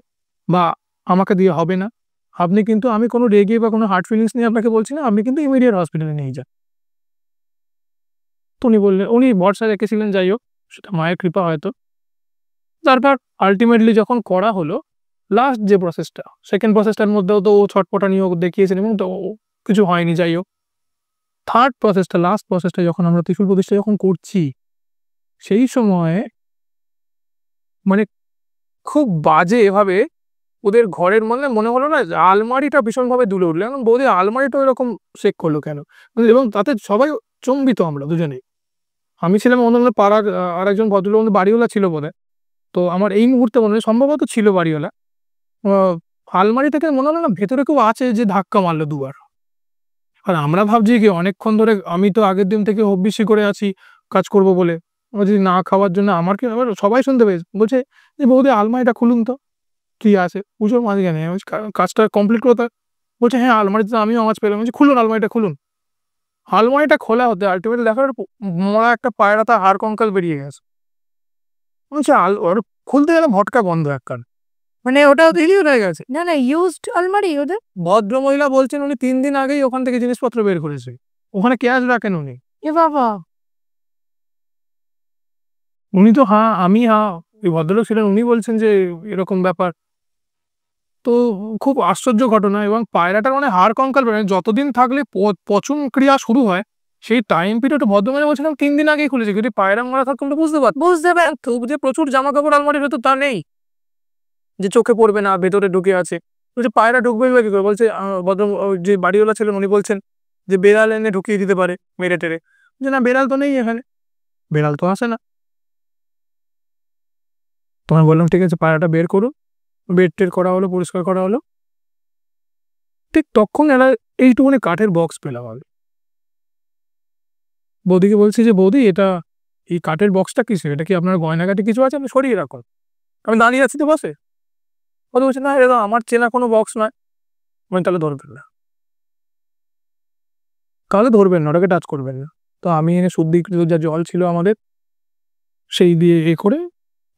বা আমাকে দিয়ে হবে না, আপনি কিন্তু, আমি কোনো রেগে বা কোনো হার্ট ফিলিংস নিয়ে আপনাকে বলছি না, আপনি কিন্তু ইমিডিয়েট হসপিটালে নিয়ে যান।" তো উনি বললেন, উনি ভরসা রেখেছিলেন, যাই হোক, সেটা মায়ের কৃপা হয়তো। তারপর আল্টিমেটলি যখন করা হলো, লাস্ট যে প্রসেসটা, সেকেন্ড প্রসেসটার মধ্যেও তো ও ছটপটানি ও দেখিয়েছেন এবং তো কিছু হয়নি, যাই হোক। থার্ড প্রসেসটা, লাস্ট প্রসেসটা যখন আমরা ত্রিশূল প্রতিষ্ঠা যখন করছি, সেই সময়ে মানে খুব বাজে এভাবে ওদের ঘরের মধ্যে মনে হলো না, আলমারিটা ভীষণভাবে দুলে উঠলো। এখন বৌদি আলমারিটা ওইরকম শেক করলো কেন? এবং তাতে সবাই চম্বিত, আমরা দুজনেই। আমি ছিলাম, অন্যান্য পাড়ার আরেকজন ভদ্রলোক, আমাদের বাড়িওয়ালা ছিল বোধহয়। তো আমার এই মুহূর্তে মনে হয় সম্ভবত ছিল বাড়িওয়ালা। আ আলমারি থেকে মনে হলো না ভেতরে কেউ আছে, যে ধাক্কা মারল ২ বার। আর আমরা ভাবছি কি অনেকক্ষণ ধরে, আমি তো আগের দিন থেকে হব্বিসি করে আছি কাজ করব বলে। বলছি না খাওয়ার জন্য আমার কি, এবার সবাই শুনতে পেয়েছে। বলছে যে, "বৌদি আলমারিটা খুলুন তো, কি আছে?" পুজোর মাঝখানে আমি বলছি, কাজটা কমপ্লিট করো তা।" বলছে, "হ্যাঁ, আলমারিতে তো আমিও আওয়াজ পেলাম।" বলছি, "খুলুন আলমারিটা খুলুন।" আলমারিটা খোলা হতে আল্টিমেটলি দেখা গেল মরা একটা পায়রা, তার হাড় কঙ্কাল বেরিয়ে গেছে। বলছি ওর খুলতে গেলে ভটকা বন্ধ একখান। মানে ওটা ফেলিওর হয়ে গেছে। না, ইউজড আলমারি ওদের? ভদ্রমহিলা বলছেন উনি ৩ দিন আগেই ওখান থেকে জিনিসপত্র বের করেছে। ওখানে ক্যাশ রাখেন উনি। এ বাবা! উনি তো হাঁ, আমি হাঁ। ওই ভদ্রলোক ছিলেন, উনি বলছেন যে এরকম ব্যাপার। তো খুব আশ্চর্য ঘটনা, এবং পায়রাটার মানে হাড় কঙ্কাল যতদিন থাকলে পচন ক্রিয়া শুরু হয় সেই টাইম পিরিয়ড ভদ্রমহিলা বলছিলাম 3 দিন আগেই খুলেছে, যদি পায়রা মারা থাকতাম তো বুঝতে পারতাম। বুঝতে পার তো যে প্রচুর জামা কাপড় আলমারির ভেতর তা নেই যে চোখে পড়বে না, ভেতরে ঢুকে আছে। বলছে পায়রা ঢুকবে কি করে? বলছে যে বাড়িওয়ালা ছিলেন উনি বলছেন যে বেড়াল এনে ঢুকিয়ে দিতে পারে মেরে টেরে। যে না, বেড়াল তো নেই এখানে, বেড়াল তো আসে না। তোমায় বললাম ঠিক আছে পায়রাটা বের করো, বের টের করা হলো, পরিষ্কার করা হলো। ঠিক তখন এরা এইটুকুনি কাঠের বক্স পেলাম আমি। বৌদিকে বলছি যে বৌদি এটা এই কাঠের বক্সটা কিসের, এটা কি আপনার গয়নাগাটি কিছু আছে? আপনি সরিয়ে রাখুন। আমি দাঁড়িয়ে আছি তো বসে। বৌদি বলছে না এটা তো আমার চেনা কোনো বক্স নয়। মানে তাহলে ধরবেন না, তাহলে ধরবেন না, ওটাকে টাচ করবেন না। তো আমি এনে শুদ্ধিকৃত যা জল ছিল আমাদের সেই দিয়ে করে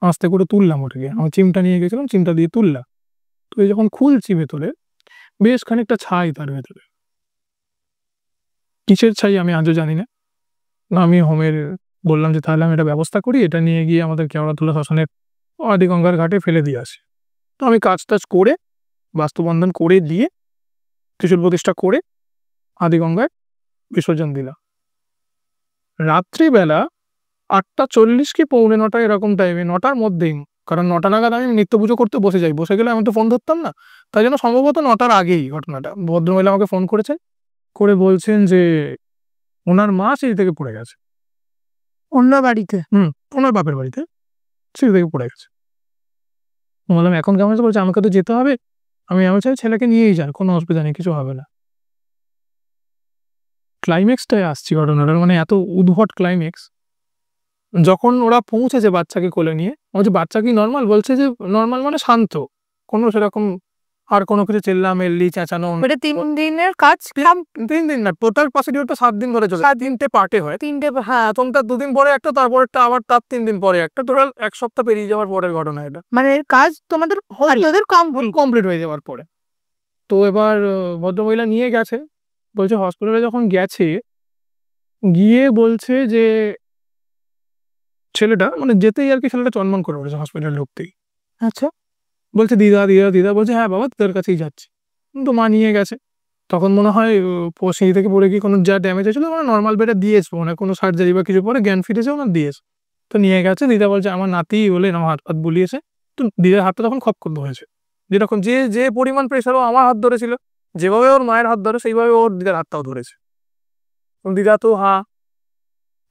আস্তে করে তুললাম ওটাকে। আমার চিমটা নিয়ে গেছিলাম, চিমটা দিয়ে তুললাম। তো এই যখন খুলছি ভেতরে বেশ খানিকটা ছাই তার ভেতরে। কিসের ছাই আমি আজও জানি না। আমি হোমের বললাম যে তাহলে আমি এটা ব্যবস্থা করি, এটা নিয়ে গিয়ে আমাদের কেওড়াতলা শ্মশানের আদিগঙ্গার ঘাটে ফেলে দিয়ে আসি। তো আমি কাজ টাজ করে বাস্তুবন্ধন করে দিয়ে ত্রিশূল প্রতিষ্ঠা করে আদিগঙ্গায় বিসর্জন দিলাম। রাত্রিবেলা 8:40 কি 8:45 এরকম টাইমে, 9টার মধ্যেই, কারণ 9টা নাগাদ আমি নিত্য পুজো করতে বসে যাই, বসে গেলে আমি তো ফোন ধরতাম না, তাই জন্য সম্ভবত 9টার আগেই ঘটনাটা। ভদ্রমহিলা আমাকে ফোন করেছেন, করে বলছেন যে ওনার মা সিঁড়ি থেকে পড়ে গেছে। অন্য বাড়িতে? ওনার বাপের বাড়িতে সিঁড়ি থেকে পড়ে গেছে। বললাম এখন কেমন আছে? বলছে আমাকে তো যেতে হবে। আমি চাই ছেলেকে নিয়েই যান, কোনো অসুবিধা নেই, কিছু হবে না। ক্লাইম্যাক্সটায় আসছি ঘটনাটার, মানে এত উদ্ভট ক্লাইম্যাক্স। যখন ওরা পৌঁছেছে বাচ্চাকে কোলে নিয়ে, বলছে বাচ্চা কি নর্মাল? বলছে যে নর্মাল মানে শান্ত, কোনো সেরকম আর কোনো কিছু চেল্লামেল্লি চেঁচানো। ওটা 3 দিনের কাজ? 3 দিন না, টোটাল প্রসিডিউরটা 7 দিন ধরে চলে। 3টে পার্টে হয়। 3টে? হ্যাঁ, প্রথমটা 2 দিন পরে একটা, তারপরেরটা আবার তার 3 দিন পরে একটা, টোটাল 1 সপ্তাহ পেরিয়ে যাওয়ার পরের ঘটনা এটা। মানে কাজ তোমাদের তোদের কমপ্লিট হয়ে যাওয়ার পরে। তো এবার ভদ্রমহিলা নিয়ে গেছে, বলছে হসপিটালে যখন গেছে, গিয়ে বলছে যে ছেলেটা মানে যেতেই আর কি ছেলেটা চনমন করে উঠেছে হসপিটালে ঢুকতেই। আচ্ছা। বলছে দিদা দিদা দিদা, বলছে হ্যাঁ বাবা তোদের কাছেই যাচ্ছি। তো মা নিয়ে গেছে। তখন মনে হয় সিঁড়ি থেকে পড়ে গিয়ে কোনো যা ড্যামেজ হয়েছিল মানে নর্মাল বেডে দিয়েছে, মানে কোনো সার্জারি বা কিছু পরে জ্ঞান ফিরেছে ওনার দিয়েছে। তো নিয়ে গেছে, দিদা বলছে আমার নাতি বলে আমার হাত হাত বুলিয়েছে। তো দিদার হাতটা তখন খপখপ হয়েছে, যেরকম যে পরিমাণ প্রেশারও আমার হাত ধরেছিল, যেভাবে ওর মায়ের হাত ধরে সেইভাবে ওর দিদার হাতটাও ধরেছে। দিদা তো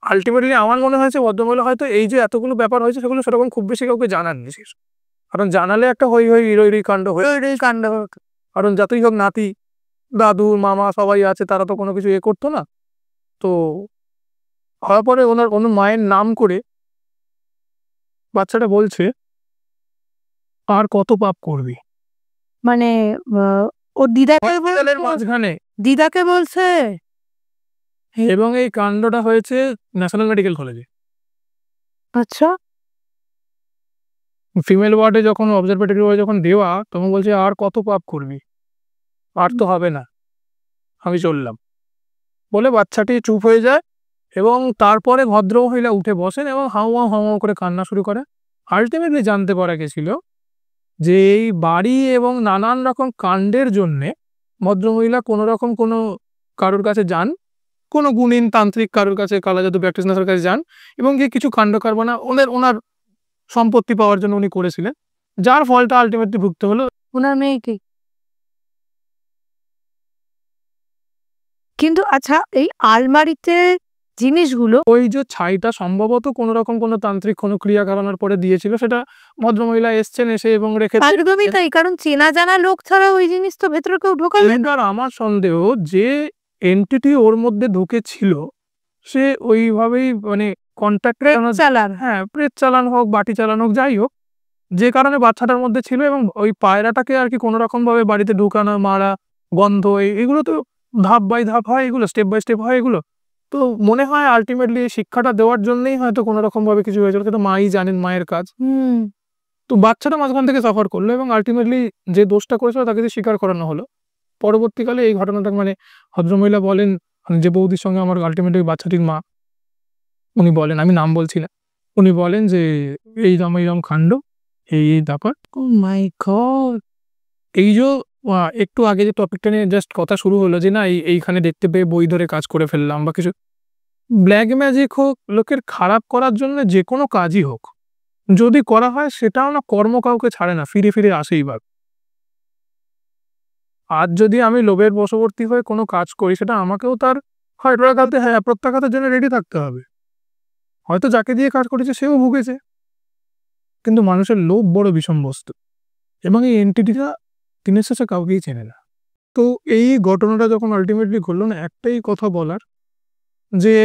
আলটিমেটলি আমার মনে হয়েছে ভদ্রমহিলা হয়তো এই যে এতগুলো ব্যাপার হয়েছে সেগুলো সেরকম খুব বেশি কাউকে জানাননি। কারণ জানালে একটা হই ইরই কাণ্ড কাণ্ড। কারণ যতই হোক নাতি, দাদু, মামা সবাই আছে, তারা তো কোনো কিছু করতো না। তো হওয়ার পরে ওনার মায়ের নাম করে বাচ্চাটা বলছে আর কত পাপ করবি। মানে ও দিদাকে মাঝখানে দিদাকে বলছে। এবং এই কাণ্ডটা হয়েছে ন্যাশনাল মেডিকেল কলেজে। আচ্ছা। ফিমেল ওয়ার্ডে যখন অবজারভেটরি ওয়ার্ডে যখন দেওয়া, তখন বলছে আর কত পাপ করবি, আর তো হবে না, আমি চললাম বলে বাচ্চাটি চুপ হয়ে যায়। এবং তারপরে ভদ্রমহিলা উঠে বসেন এবং হাওয়া হাওয়া করে কান্না শুরু করে। আলটিমেটলি জানতে পারা গেছিল যে এই বাড়ি এবং নানান রকম কাণ্ডের জন্যে ভদ্রমহিলা কোনো রকম কোনো কারোর কাছে যান, কোনো গুণীন তান্ত্রিক কারোর কাছে, কালা জাদু প্র্যাকটিশনারের কাছে যান, এবং গিয়ে কিছু কাণ্ড কারবানা ওনার সম্পত্তি পাওয়ার জন্য উনি করেছিলেন, যার ফলটা আলটিমেটলি ভুগতে হলো ওনার মেয়েকে। কিন্তু আচ্ছা, এই আলমারিতে জিনিসগুলো, ওই যে ছাইটা সম্ভবত কোনো রকম কোনো তান্ত্রিক কোনো ক্রিয়া কারণের পরে দিয়েছিল, সেটা ভদ্রমহিলা এসছেন এসে এবং রেখে। একদমই তাই, কারণ চেনা জানা লোক ছাড়া ওই জিনিস তো ভেতরে কেউ ঢোকাবে না। আর আমার সন্দেহ যে এন্টিটি ওর মধ্যে ঢুকেছিল সে ওইভাবেই মানে কন্ট্যাক্টে চালার। হ্যাঁ, প্রেত চালান হোক, বাটি চালান হোক, যাই হোক, যে কারণে বাচ্চাটার মধ্যে ছিল, এবং ওই পায়রাটাকে আর কি কোনো রকম ভাবে বাড়িতে ঢুকানো, মারা, গন্ধ, এগুলো তো ধাপ বাই ধাপ হয়, এগুলো স্টেপ বাই স্টেপ হয় এগুলো। তো মনে হয় আলটিমেটলি শিক্ষাটা দেওয়ার জন্যই হয়তো কোনো রকম ভাবে কিছু হয়েছিল, কিন্তু মাই জানেন মায়ের কাজ। তো বাচ্চাটা মাঝখান থেকে সাফার করলো এবং আলটিমেটলি যে দোষটা করেছিল তাকে যে স্বীকার করানো হলো। পরবর্তীকালে এই ঘটনাটা মানে ভদ্রমহিলা বলেন, যে বৌদির সঙ্গে আমার আলটিমেটলি বাচ্চাটির মা, উনি বলেন, আমি নাম বলছি না, উনি বলেন যে এইরকম কাণ্ড, এই ব্যাপার। ও মাই গড! এই যে একটু আগে যে টপিকটা নিয়ে জাস্ট কথা শুরু হলো যে না এইখানে দেখতে পেয়ে বই ধরে কাজ করে ফেললাম বা কিছু, ব্ল্যাক ম্যাজিক হোক, লোকের খারাপ করার জন্য যে কোনো কাজই হোক, যদি করা হয় সেটাও না কর্ম কাউকে ছাড়ে না, ফিরে ফিরে আসেই ভাগ। আজ যদি আমি লোভের বশবর্তী হয়ে কোনো কাজ করি, সেটা আমাকেও তার প্রত্যাঘাতের জন্য রেডি থাকতে হবে। হয়তো যাকে দিয়ে কাজ করেছে সেও ভুগেছে, কিন্তু মানুষের লোভ বড় বিষম বস্তু, এবং এই এন্টিটিটা দিনের শেষে কাউকেই চেনে না। তো এই ঘটনাটা যখন আলটিমেটলি ঘটলো না, একটাই কথা বলার, যে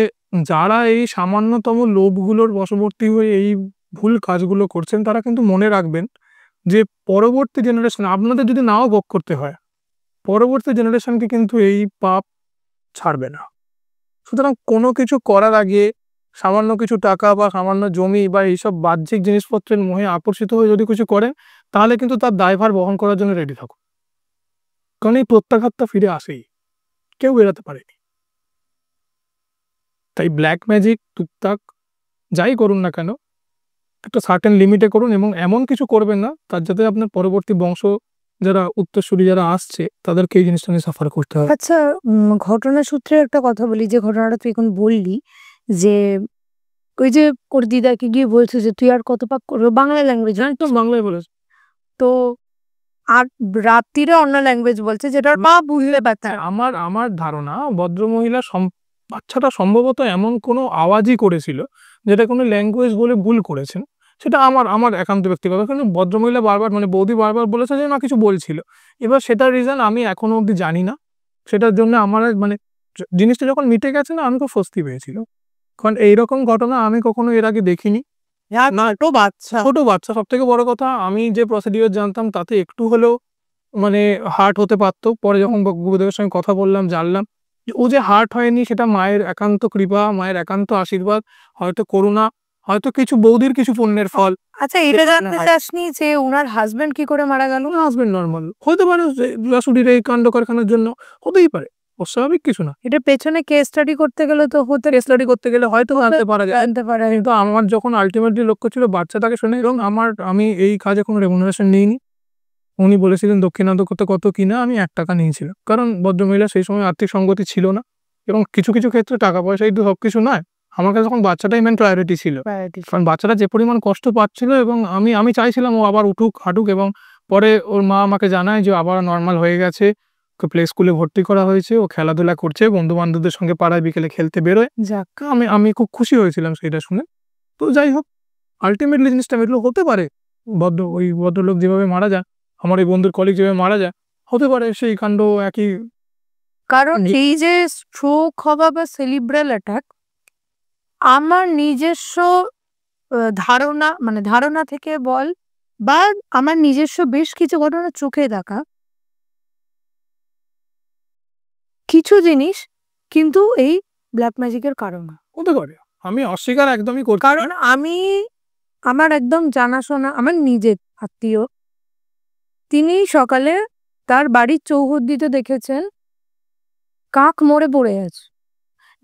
যারা এই সামান্যতম লোভগুলোর বশবর্তী হয়ে এই ভুল কাজগুলো করছেন, তারা কিন্তু মনে রাখবেন যে পরবর্তী জেনারেশন, আপনাদের যদি নাও ভোগ করতে হয়, পরবর্তী জেনারেশনকে কিন্তু এই পাপ ছাড়বে না। সুতরাং কোনো কিছু করার আগে সামান্য কিছু টাকা বা সামান্য জমি বা এইসব বাহ্যিক জিনিসপত্রের মোহে আকর্ষিত হয়ে যদি কিছু করেন, তাহলে কিন্তু তার দায়ভার বহন করার জন্য রেডি থাকুন, কারণ এই প্রত্যাঘাতটা ফিরে আসেই, কেউ এড়াতে পারেনি। তাই ব্ল্যাক ম্যাজিক টুকটাক যাই করুন না কেন, একটা সার্টেন লিমিটে করুন, এবং এমন কিছু করবেন না তার যাতে আপনার পরবর্তী বংশ, যারা উত্তরসূরি যারা আসছে, তাদেরকে এই জিনিসটা নিয়ে সাফার করতে হয়। আচ্ছা, ঘটনা সূত্রে একটা কথা বলি, যে ঘটনাটা তুই এখন বললি, যে ওই যে ওর দিদাকে গিয়ে বলছে যে তুই আর কত পাক করবে, বাংলা ল্যাঙ্গুয়েজ না, একদম বাংলায় বলেছে। তো আর রাত্রিরে অন্য ল্যাঙ্গুয়েজ বলছে, যেটা ওর মা বুঝতে পারছে না। আমার ধারণা ভদ্রমহিলা বাচ্চাটা সম্ভবত এমন কোনো আওয়াজই করেছিল যেটা কোনো ল্যাঙ্গুয়েজ বলে ভুল করেছেন, সেটা আমার একান্ত ব্যক্তিগত, কিন্তু ভদ্রমহিলা বারবার, মানে বৌদি বারবার বলেছে যে না কিছু বলছিল। এবার সেটার রিজন আমি এখনো অবধি জানি না, সেটার জন্য আমার মানে জিনিসটা যখন মিটে গেছে না, আমি খুব স্বস্তি পেয়েছিল, কারণ এইরকম ঘটনা আমি কখনো এর আগে দেখিনি। না, ছোট বাচ্চা, সব থেকে বড় কথা, আমি যে প্রসিডিওর জানতাম তাতে একটু হলেও মানে হার্ট হতে পারতো। পরে যখন গুরুদেবের সঙ্গে কথা বললাম, জানলাম যে ও যে হার্ট হয়নি, সেটা মায়ের একান্ত কৃপা, মায়ের একান্ত আশীর্বাদ, হয়তো করুণা, হয়তো কিছু বৌদির কিছু পুণ্যের ফল। আচ্ছা, এটা জানতে চাসনি যে ওনার হাজবেন্ড কি করে মারা গেল? হাজবেন্ড নর্মাল হতে পারে, শাশুড়ির এই কাণ্ড কারখানার জন্য হতেই পারে, অস্বাভাবিক কিছু না। এটা পেছনে কেস স্টাডি করতে গেলে তো স্টাডি করতে গেলে হয়তো জানতে পারা যায়, জানতে পারে। কিন্তু আমার যখন আলটিমেটলি লক্ষ্য ছিল বাচ্চাটাকে শুনে, এবং আমি এই কাজে কোনো রেমুনারেশন নিইনি। উনি বলেছিলেন দক্ষিণান্ত করতে কত কিনা, আমি 1 টাকা নিয়েছিলাম, কারণ ভদ্রমহিলা সেই সময় আর্থিক সঙ্গতি ছিল না, এবং কিছু কিছু ক্ষেত্রে টাকা পয়সাই তো সবকিছু নয়। আমার কাছে তখন বাচ্চাটাই মেন প্রায়োরিটি ছিল, কারণ বাচ্চাটা যে পরিমাণ কষ্ট পাচ্ছিল, এবং আমি চাইছিলাম ও আবার উঠুক হাঁটুক। এবং পরে ওর মা আমাকে জানায় যে আবার নর্মাল হয়ে গেছে, ওকে প্লে স্কুলে ভর্তি করা হয়েছে, ও খেলাধুলা করছে, বন্ধু বান্ধবদের সঙ্গে পাড়ায় বিকেলে খেলতে বেরোয়। যাক, আমি খুব খুশি হয়েছিলাম সেটা শুনে। তো যাই হোক, আলটিমেটলি জিনিসটা মিটলো। হতে পারে ওই ভদ্রলোক যেভাবে মারা যায়, আমার এই বন্ধুর কলিগ যেভাবে মারা যায়, হতে পারে সেই কাণ্ড একই। কারণ এই যে স্ট্রোক হওয়া বা সেরিব্রাল অ্যাটাক, আমার নিজস্ব ধারণা থেকে বল, বা আমার নিজস্ব বেশ কিছু ঘটনা চোখে দেখা কিছু জিনিস কিন্তু এই ব্ল্যাক ম্যাজিকের কারণ। হতে পারে, আমি অস্বীকার একদমই করছি না। কারণ আমার একদম জানাশোনা, আমার নিজের আত্মীয়, তিনি সকালে তার বাড়ির চৌহদ্দিতে দেখেছেন কাক মরে পড়ে আছে।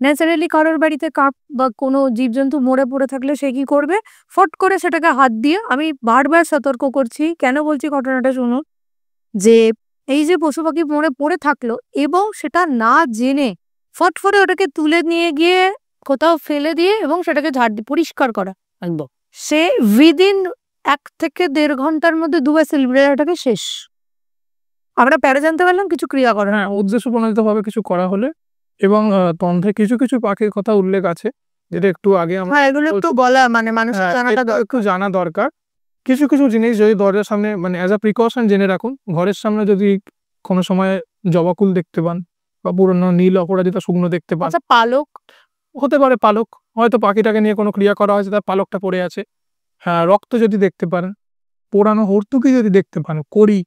ন্যাচারালি কারোর বাড়িতে কাক বা কোনো জীবজন্তু মরে পড়ে থাকলে সে কি করবে? ফট করে সেটাকে হাত দিয়ে, আমি বারবার সতর্ক করছি, কেন বলছি ঘটনাটা শুনুন, যে এই যে পশু পাখি মরে পড়ে থাকলো এবং সেটা না জেনে ফট করে ওটাকে তুলে নিয়ে গিয়ে কোথাও ফেলে দিয়ে এবং সেটাকে ঝাড় দিয়ে পরিষ্কার করা, একদম সে উইদিন 1 থেকে 1.5 ঘন্টার মধ্যে 2 বার সেলিব্রেটাকে শেষ। আমরা প্যারা জানতে পারলাম কিছু ক্রিয়া করে। হ্যাঁ, উদ্দেশ্য প্রণোদিতভাবে কিছু করা হলে। এবং তন্ত্রে কিছু কিছু পাখির কথা উল্লেখ আছে, যেটা একটু আগে আমরা এগুলো একটু বলা, মানে মানুষ জানাটা একটু জানা দরকার। কিছু কিছু জিনিস যদি দরজার সামনে, মানে অ্যাজ আ প্রিকশন জেনে রাখুন, ঘরের সামনে যদি কোনো সময় জবাকুল দেখতে পান বা পুরনো নীল অপরাজিতা শুকনো দেখতে পান, আচ্ছা, পালক হতে পারে পালক, হয়তো পাখিটাকে নিয়ে কোনো ক্রিয়া করা হয়েছে, তার পালকটা পড়ে আছে। হ্যাঁ, রক্ত যদি দেখতে পারেন, পোড়ানো হর্তুকি যদি দেখতে পান, কড়ি,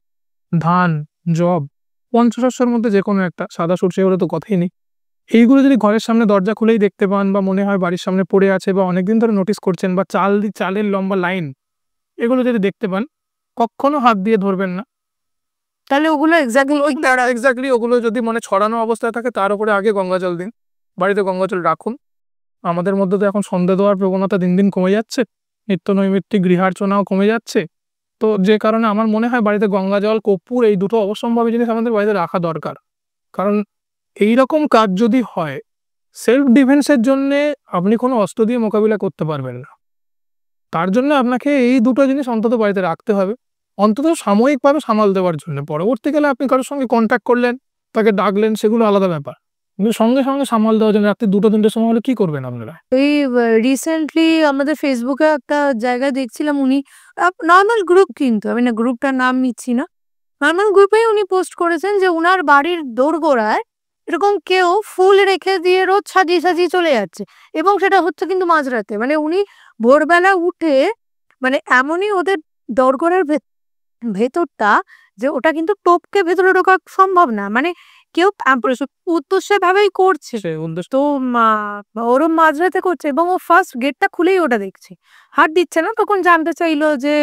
ধান, জব, পঞ্চশস্যের মধ্যে যে কোনো একটা, সাদা সরষে হলে তো কথাই নেই, এইগুলো যদি ঘরের সামনে দরজা খুলেই দেখতে পান, বা মনে হয় বাড়ির সামনে পড়ে আছে, বা অনেকদিন ধরে নোটিস করছেন, বা চালের লম্বা লাইন, এগুলো যদি দেখতে পান, কখনো হাত দিয়ে ধরবেন না। তাহলে ওগুলো এক্স্যাক্টলি ওগুলো যদি মানে ছড়ানো অবস্থায় থাকে, তার উপরে আগে গঙ্গাজল দিন, বাড়িতে গঙ্গাজল রাখুন। আমাদের মধ্যে তো এখন সন্ধ্যা দেওয়ার প্রবণতা দিন দিন কমে যাচ্ছে, নিত্য নৈমিত্তিক গৃহার্চনাও কমে যাচ্ছে, তো যে কারণে আমার মনে হয় বাড়িতে গঙ্গা জল, কর্পূর এই দুটো অবশ্যম্ভাবী জিনিস আমাদের বাড়িতে রাখা দরকার। কারণ এইরকম কাজ যদি হয়, সেলফ ডিফেন্সের জন্যে আপনি কোনো অস্ত্র দিয়ে মোকাবিলা করতে পারবেন না। তার জন্য আপনাকে এই দুটো জিনিস অন্তত বাড়িতে রাখতে হবে, অন্তত সাময়িকভাবে সামাল দেওয়ার জন্য। পরবর্তীকালে আপনি কারোর সঙ্গে কন্ট্যাক্ট করলেন, তাকে ডাকলেন, সেগুলো আলাদা ব্যাপার, কিন্তু সঙ্গে সঙ্গে সামাল দেওয়ার জন্য রাত্রি 2টা-3টের সময় হলে কি করবেন আপনারা? এই রিসেন্টলি আমাদের ফেসবুকে একটা জায়গায় দেখছিলাম, উনি নর্মাল গ্রুপ, কিন্তু আমি না গ্রুপটার নাম নিচ্ছি না, নর্মাল গ্রুপেই উনি পোস্ট করেছেন যে উনার বাড়ির দোরগোড়ায় এরকম কেউ ফুল রেখে দিয়ে রোজ সাজিয়ে সাজিয়ে চলে যাচ্ছে, এবং সেটা হচ্ছে কিন্তু মাঝরাতে। মানে উনি ভোরবেলা উঠে, মানে এমনই ওদের দোরগোড়ার ভেতরটা যে ওটা কিন্তু টপকে ভেতরে ঢোকা সম্ভব না, মানে কেউ উদ্দেশ্য ভাবেই করছে। তো ওরম মাঝরাতে করছে, এবং ও ফার্স্ট গেটটা খুলেই ওটা দেখছে, হাত দিচ্ছে না। তখন জানতে চাইলো যে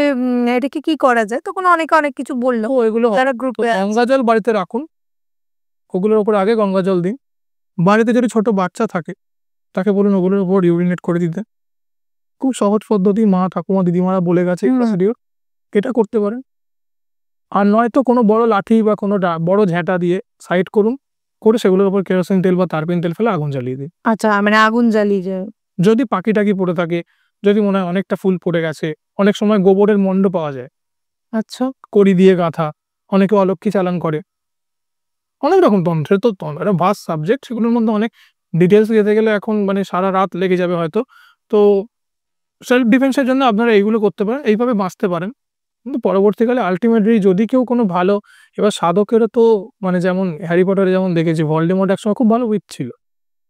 এটাকে কি করা যায়, তখন অনেকে অনেক কিছু বললো। তো এগুলো যারা গ্রুপে গঙ্গা জল বাড়িতে রাখুন, ওগুলোর উপর আগে গঙ্গা জল দিন। বাড়িতে যদি ছোট বাচ্চা থাকে তাকে বলুন ওগুলোর উপর ইউরিনেট করে দিতে। খুব সহজ পদ্ধতি, মা, ঠাকুমা, দিদিমারা বলে গেছে প্রসিডিওর, এটা করতে পারেন। আর নয়তো কোনো বড় লাঠি বা কোনো বড় ঝ্যাঁটা দিয়ে সাইড করুন, করে সেগুলোর উপর কেরোসিন তেল বা তারপিন তেল ফেলে আগুন জ্বালিয়ে দিন। আচ্ছা, মানে আগুন জ্বালিয়ে যায়। যদি পাখি টাকি পড়ে থাকে, যদি মনে হয় অনেকটা ফুল পড়ে গেছে, অনেক সময় গোবরের মণ্ড পাওয়া যায়, আচ্ছা, কড়ি দিয়ে গাঁথা, অনেকে অলক্ষী চালান করে, অনেক রকম তন্ত্রের তো একটা ভাস্ট সাবজেক্ট, সেগুলোর মধ্যে অনেক ডিটেলস যেতে গেলে এখন মানে সারা রাত লেগে যাবে হয়তো। তো সেলফ ডিফেন্সের জন্য আপনারা এইগুলো করতে পারেন, এইভাবে বাঁচতে পারেন। কিন্তু পরবর্তীকালে আলটিমেটলি যদি কেউ কোনো ভালো, এবার সাধকেরও তো মানে যেমন হ্যারি পটারে যেমন দেখেছি ভলডেমর্ট একসময় খুব ভালো উইচ ছিল,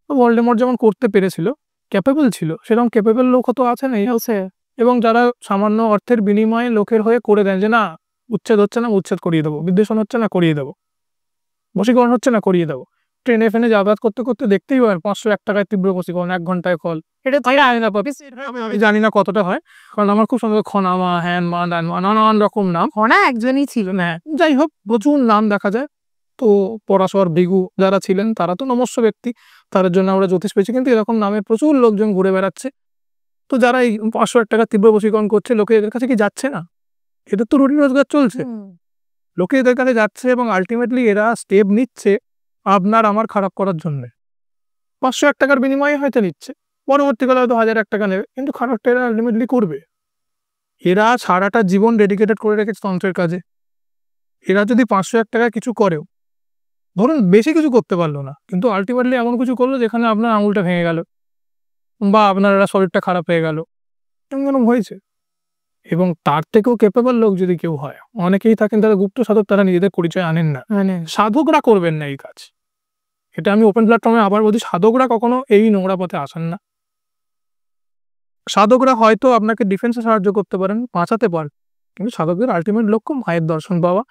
তো ভলডেমর্ট যেমন করতে পেরেছিল, ক্যাপেবল ছিল, সেরকম ক্যাপেবল লোকও তো আছে নেই আছে। এবং যারা সামান্য অর্থের বিনিময়ে লোকের হয়ে করে দেন যে না উচ্ছেদ হচ্ছে না, উচ্ছেদ করিয়ে দেবো, বিদ্বেষণ হচ্ছে না, করিয়ে দেবো, বশীকরণ হচ্ছে না, করিয়ে দেবো। ট্রেনে ফেনে যাতায়াত করতে করতে দেখতেই পারেন 501 টাকায় তীব্র বশীকরণ, 1 ঘন্টায় কল। এটা তাই আমি জানি না কতটা হয়, কারণ আমার খুব সুন্দর খনামা, হ্যান মা, ডান মা, নানান রকম নাম। খনা একজনই ছিল না। হ্যাঁ, যাই হোক প্রচুর নাম দেখা যায়। তো পরাশর, ভৃগু যারা ছিলেন তারা তো নমস্য ব্যক্তি, তাদের জন্য আমরা জ্যোতিষ পেয়েছি, কিন্তু এরকম নামের প্রচুর লোকজন ঘুরে বেড়াচ্ছে। তো যারা এই 501 টাকা তীব্র বশীকরণ করছে, লোকে এদের কাছে কি যাচ্ছে না? এদের তো রুটি রোজগার চলছে, লোকে এদের কাছে যাচ্ছে, এবং আলটিমেটলি এরা স্টেপ নিচ্ছে আপনার আমার খারাপ করার জন্য। 501 টাকার বিনিময়ে হয়তো নিচ্ছে, পরবর্তীকালে হয়তো 1001 টাকা নেবে, কিন্তু খারাপটা এরা আলটিমেটলি করবে। এরা সারাটা জীবন ডেডিকেটেড করে রেখেছে তন্ত্রের কাজে। এরা যদি 501 টাকায় কিছু করেও, ধরুন বেশি কিছু করতে পারলো না, কিন্তু আলটিমেটলি এমন কিছু করলো যেখানে আপনার আঙুলটা ভেঙে গেল বা আপনার শরীরটা খারাপ হয়ে গেল, এরকম হয়েছে। এবং তার থেকেও ক্যাপেবল লোক যদি কেউ হয়, অনেকেই থাকেন তারা গুপ্ত সাধক, তারা নিজেদের পরিচয় আনেন না। সাধকরা করবেন না এই কাজ, এটা আমি ওপেন প্ল্যাটফর্মে আবার বলছি, সাধকরা কখনো এই নোংরা পথে আসেন না। সাধকরা হয়তো আপনাকে ডিফেন্সে সাহায্য করতে পারেন, বাঁচাতে পারেন, কিন্তু সাধকদের আলটিমেট লক্ষ্য মায়ের দর্শন পাওয়া,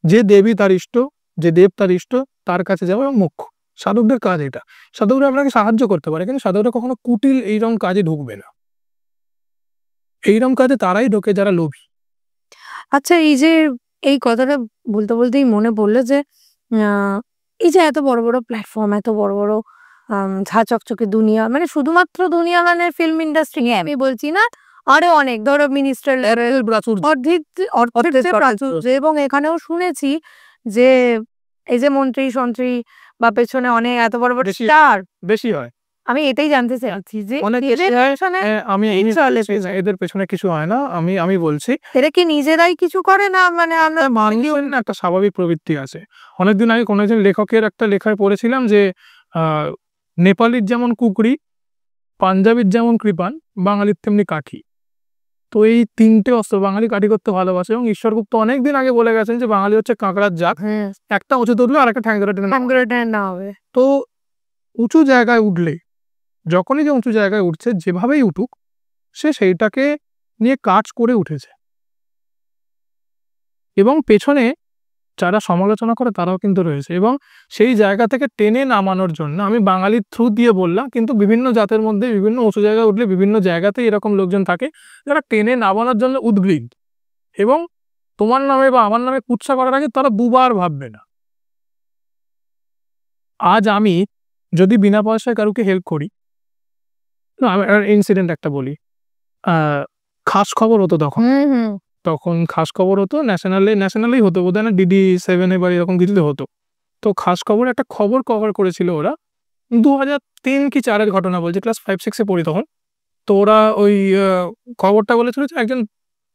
যে দেবী তার ইষ্ট, যে দেব তার ইষ্ট, তার কাছে যাওয়া এবং মুখ্য। সাধকদের কাজ এটা। সাধকরা আপনাকে সাহায্য করতে পারে, কিন্তু সাধকরা কখনো কুটিল এইরকম কাজে ঢুকবে না। এইরকম কাজে তারাই ঢোকে যারা লোভী। আচ্ছা, এই যে এই কথাটা বলতে বলতেই মনে পড়লো যে এই যে এত বড় বড় প্ল্যাটফর্ম, এত বড় বড় ঝা চকচকে দুনিয়া, মানে শুধুমাত্র দুনিয়া মানে ফিল্ম ইন্ডাস্ট্রি আমি বলছি না, আরো অনেক, ধরো মিনিস্টার লেভেল, এবং এখানেও শুনেছি যে এই যে মন্ত্রী সন্ত্রী বা পেছনে অনেক এত বড় বড় স্টার বেশি হয়। আমি এটাই জানতে চাইছি যে আমি এদের পেছনে কিছু হয় না, আমি বলছি এরা কি নিজেরাই কিছু করে না, মানে মানুষের না একটা স্বাভাবিক প্রবৃত্তি আছে। অনেকদিন আগে কোনো একজন লেখকের একটা লেখায় পড়েছিলাম যে নেপালির যেমন কুকরি, পাঞ্জাবির যেমন কৃপান, বাঙালির তেমনি কাঠি। তো এই 3টে অস্ত্র, বাঙালি কাঠি করতে ভালোবাসে, এবং ঈশ্বরগুপ্ত অনেকদিন আগে বলে গেছেন যে বাঙালি হচ্ছে কাঁকড়ার জাত, একটা উঁচু তুললে আর একটা ঠ্যাং ধরে টেনে না হবে। তো উঁচু জায়গায় উঠলে, যখনই যে উঁচু জায়গায় উঠছে, যেভাবেই উঠুক, সে সেইটাকে নিয়ে কাজ করে উঠেছে, এবং পেছনে যারা সমালোচনা করে তারাও কিন্তু রয়েছে। এবং সেই জায়গা থেকে টেনে নামানোর জন্য, আমি বাঙালির থ্রু দিয়ে বললাম, কিন্তু বিভিন্ন জাতের মধ্যে বিভিন্ন উঁচু জায়গায় উঠলে বিভিন্ন জায়গাতেই এরকম লোকজন থাকে যারা টেনে নামানোর জন্য উদ্গ্রীব, এবং তোমার নামে বা আমার নামে কুৎসা করার আগে তারা দুবার ভাববে না। আজ আমি যদি বিনা পয়সায় কারুকে হেল্প করি, ইনসিডেন্ট একটা বলি, খাস খবর হতো তখন, তখন খাস খবর হতো ন্যাশনালেই হতো বোধহয়, না DD7 বা এরকম কিছুতে হতো। তো খাস খবর একটা খবর কভার করেছিল ওরা, 2003 কি 4 ঘটনা বলছে, ক্লাস 5-6 পড়ি তখন। তো ওরা ওই খবরটা বলেছিল যে একজন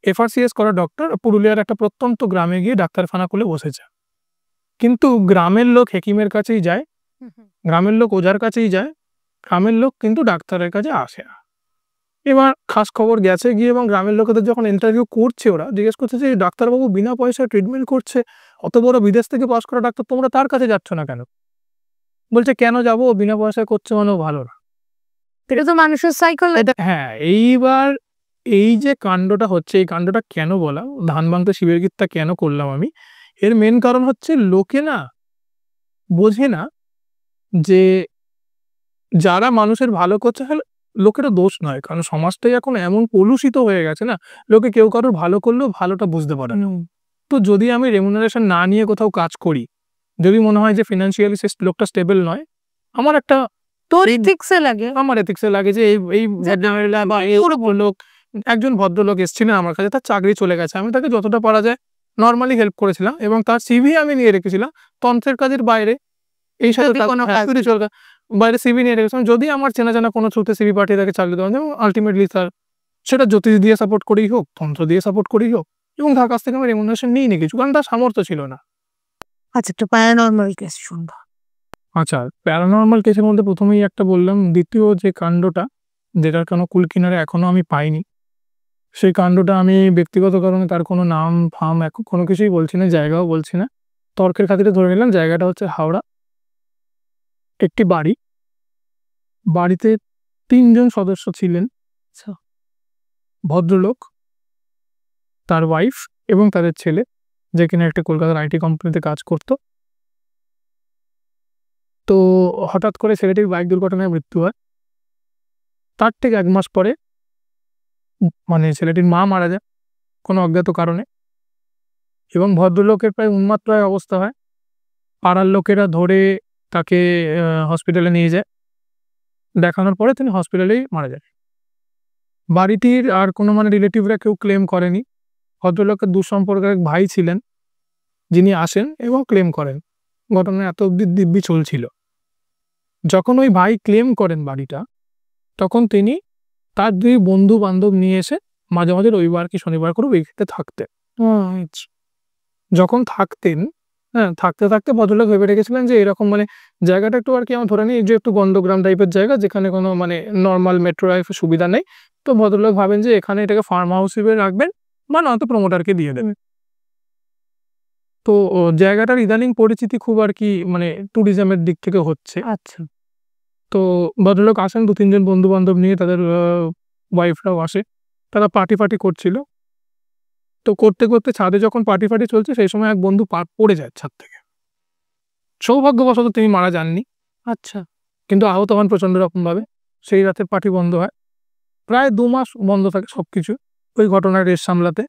FRCS করা ডক্টর পুরুলিয়ার একটা প্রত্যন্ত গ্রামে গিয়ে ডাক্তারখানা খুলে বসেছে। কিন্তু গ্রামের লোক হেকিমের কাছেই যায়, গ্রামের লোক ওঝার কাছেই যায়, গ্রামের লোক কিন্তু ডাক্তারের কাছে আসে না। এবার খাস খবর গেছে গিয়ে এবং গ্রামের লোকেদের যখন ইন্টারভিউ করছে, ওরা জিজ্ঞেস করছে যে ডাক্তারবাবু বিনা পয়সায় ট্রিটমেন্ট করছে, অত বড় বিদেশ থেকে পাস করা ডাক্তার, তোমরা তার কাছে যাচ্ছ না কেন? বলছে কেন যাবো, বিনা পয়সায় করছে মানেও ভালো না। এটা তো মানুষের সাইকোলজি। হ্যাঁ, এইবার এই যে কাণ্ডটা হচ্ছে, এই কাণ্ডটা কেন বলা, ধান ভাঙতে শিবের গীতটা কেন করলাম আমি, এর মেন কারণ হচ্ছে লোকে না বোঝে না যে যারা মানুষের ভালো করছে, লোকেরা দোষ নয়, কারণ সমাজটাই এখন এমন কলুষিত হয়ে গেছে না, লোকে কেউ কারোর ভালো করলেও ভালোটা বুঝতে পারে না। তো যদি আমি রেমুনারেশন না নিয়ে কোথাও কাজ করি, যদি মনে হয় যে ফিনান্সিয়ালি লোকটা স্টেবল নয়, আমার একটা তোর ইথিক্সে লাগে। আমার এথিক্সে লাগে যে এই ভদ্রমহিলা বা এই লোক, একজন ভদ্রলোক এসেছিলেন আমার কাছে, তার চাকরি চলে গেছে, আমি তাকে যতটা পারা যায় নর্মালি হেল্প করেছিলাম এবং তার সিভি আমি নিয়ে রেখেছিলাম তন্ত্রের কাজের বাইরে, এই সাথে বাইরে সিভি নিয়ে রেখেছিলাম। যদি আমার চেনা জানা কোনো থ্রুতে সিভি পাঠিয়ে তাকে চাকরি দেওয়া, এবং আলটিমেটলি তার সেটা জ্যোতিষ দিয়ে সাপোর্ট করেই হোক, তন্ত্র দিয়ে সাপোর্ট করেই হোক, এবং তার কাছ থেকে আমি রেমুনারেশন নিই কিছু, কারণ তার সামর্থ্য ছিল না। আচ্ছা, একটা প্যারানর্মাল কেস শুনবো। আচ্ছা, প্যারানর্মাল কেসের মধ্যে প্রথমেই একটা বললাম, দ্বিতীয় যে কাণ্ডটা যেটার কোনো কুল কিনারে এখনো আমি পাইনি, সেই কাণ্ডটা আমি ব্যক্তিগত কারণে তার কোনো নাম ফাম এখন কোনো কিছুই বলছি না, জায়গাও বলছি না, তর্কের খাতিরে ধরে নিলাম। জায়গাটা হচ্ছে হাওড়া। একটি বাড়িতে 3 জন সদস্য ছিলেন, ভদ্রলোক, তার ওয়াইফ এবং তাদের ছেলে, যে কিনা একটা কলকাতার IT কোম্পানিতে কাজ করত। তো হঠাৎ করে ছেলেটির বাইক দুর্ঘটনায় মৃত্যু হয়। তার থেকে 1 মাস পরে মানে ছেলেটির মা মারা যায় কোনো অজ্ঞাত কারণে, এবং ভদ্রলোকের প্রায় উন্মাদপ্রায় অবস্থা হয়। পাড়ার লোকেরা ধরে তাকে হসপিটালে নিয়ে যায়, দেখানোর পরে তিনি হসপিটালেই মারা যান। বাড়িটির আর কোনো রিলেটিভরা কেউ ক্লেম করেনি। ভদ্রলোকের দূরসম্পর্কের এক ভাই ছিলেন, যিনি আসেন এবং ক্লেম করেন। ঘটনা এত অবধি দিব্যি চলছিল। যখন ওই ভাই ক্লেম করেন বাড়িটা, তখন তিনি তার 2 বন্ধু বান্ধব নিয়ে এসে মাঝে মাঝে রবিবার কি শনিবার করে ওইখানে থাকতেন। যখন থাকতেন, হ্যাঁ, থাকতে থাকতে ভদ্রলোক ভেবে রেখেছিলেন যে এরকম জায়গাটা একটু আর কি আমার ধরে নিই যে একটু গন্ধগ্রাম টাইপের জায়গা, যেখানে কোনো নর্মাল মেট্রো লাইফের সুবিধা নেই। তো ভদ্রলোক ভাবেন যে এখানে এটাকে ফার্ম হাউস হিসেবে রাখবেন বা নয়তো প্রমোটারকে দিয়ে দেবেন। তো জায়গাটার ইদানিং পরিচিতি খুব আর কি ট্যুরিজমের দিক থেকে হচ্ছে। আচ্ছা, তো ভদ্রলোক আসেন 2-3 জন বন্ধু বান্ধব নিয়ে, তাদের ওয়াইফরাও আসে, তারা পার্টি করছিল। তো করতে করতে ছাদে যখন পার্টি চলছে, সেই সময় এক বন্ধু পড়ে যায় ছাদ থেকে। সৌভাগ্যবশত তিনি মারা যাননি, আচ্ছা, কিন্তু আহত হন প্রচন্ড রকমভাবে। সেই রাতে পার্টি বন্ধ হয়, প্রায় 2 মাস বন্ধ থাকে সবকিছু ওই ঘটনার রেশ সামলাতে।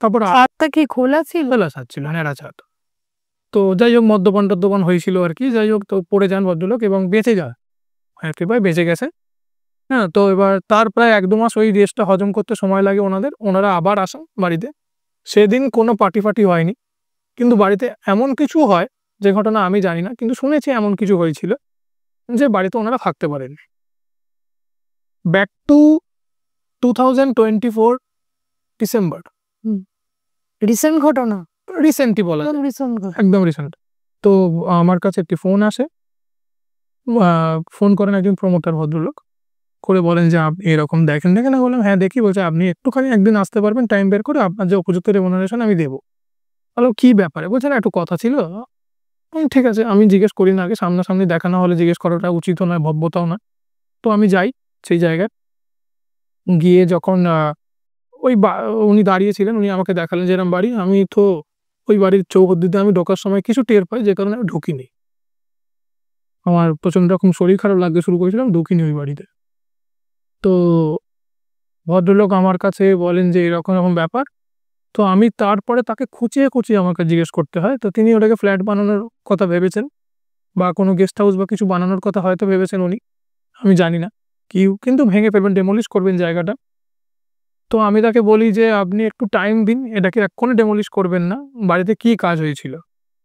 তারপর ছাদটা কি খোলা ছিল? ছাদ ছিল, ন্যাড়া ছাদ। তো যাই হোক, মদ্যপান হয়েছিল আর কি, যাই হোক, তো পড়ে যান ভদ্রলোক এবং বেঁচে যায়, কৃপায় বেঁচে গেছে। হ্যাঁ, তো এবার তার প্রায় 1-2 মাস ওই রেশটা হজম করতে সময় লাগে ওনারা আবার আসেন বাড়িতে। সেদিন কোনো পার্টি হয়নি, কিন্তু বাড়িতে এমন কিছু হয় যে ঘটনা আমি জানি না, কিন্তু শুনেছি এমন কিছু হয়েছিল যে বাড়িতে ওনারা থাকতে পারেন। ব্যাক টু 2024 ডিসেম্বর, রিসেন্ট ঘটনা? রিসেন্টই বলা যায়, রিসেন্ট একদম রিসেন্ট। তো আমার কাছে একটি ফোন আসে, ফোন করেন একজন প্রমোটার ভদ্রলোক, করে বলেন যে আপনি এরকম দেখেন না। বললাম হ্যাঁ দেখি। বলছে আপনি একটুখানি একদিন আসতে পারবেন, টাইম বের করে, আপনার যে উপযুক্ত রেমুনারেশন আমি দেবো। বললাম কী ব্যাপারে? বলছে না একটু কথা ছিল। ঠিক আছে, আমি জিজ্ঞেস করি না আগে, সামনাসামনি দেখা না হলে জিজ্ঞেস করাটা উচিতও নয়, ভব্যতাও না। তো আমি যাই সেই জায়গায়, গিয়ে যখন উনি দাঁড়িয়েছিলেন, উনি আমাকে দেখালেন যেরকম বাড়ি। আমি তো ওই বাড়ির চৌহদ্দিতে আমি ঢোকার সময় কিছু টের পাই, যে কারণে আমি ঢুকিনি। আমার প্রচণ্ড রকম শরীর খারাপ লাগতে শুরু করেছিলাম, ঢুকিনি ওই বাড়িতে। তো ভদ্রলোক আমার কাছে বলেন যে এরকম ব্যাপার। তো আমি তারপরে তাকে খুঁচিয়ে আমাকে জিজ্ঞেস করতে হয়। তো তিনি ওটাকে ফ্ল্যাট বানানোর কথা ভেবেছেন, বা কোনো গেস্ট হাউস বা কিছু বানানোর কথা হয়তো ভেবেছেন উনি, আমি জানি না। কিন্তু ভেঙে ফেলবেন, ডেমোলিশ করবেন জায়গাটা। তো আমি তাকে বলি যে আপনি একটু টাইম দিন, এটাকে এক্ষুনি ডেমলিশ করবেন না, বাড়িতে কি কাজ হয়েছিল।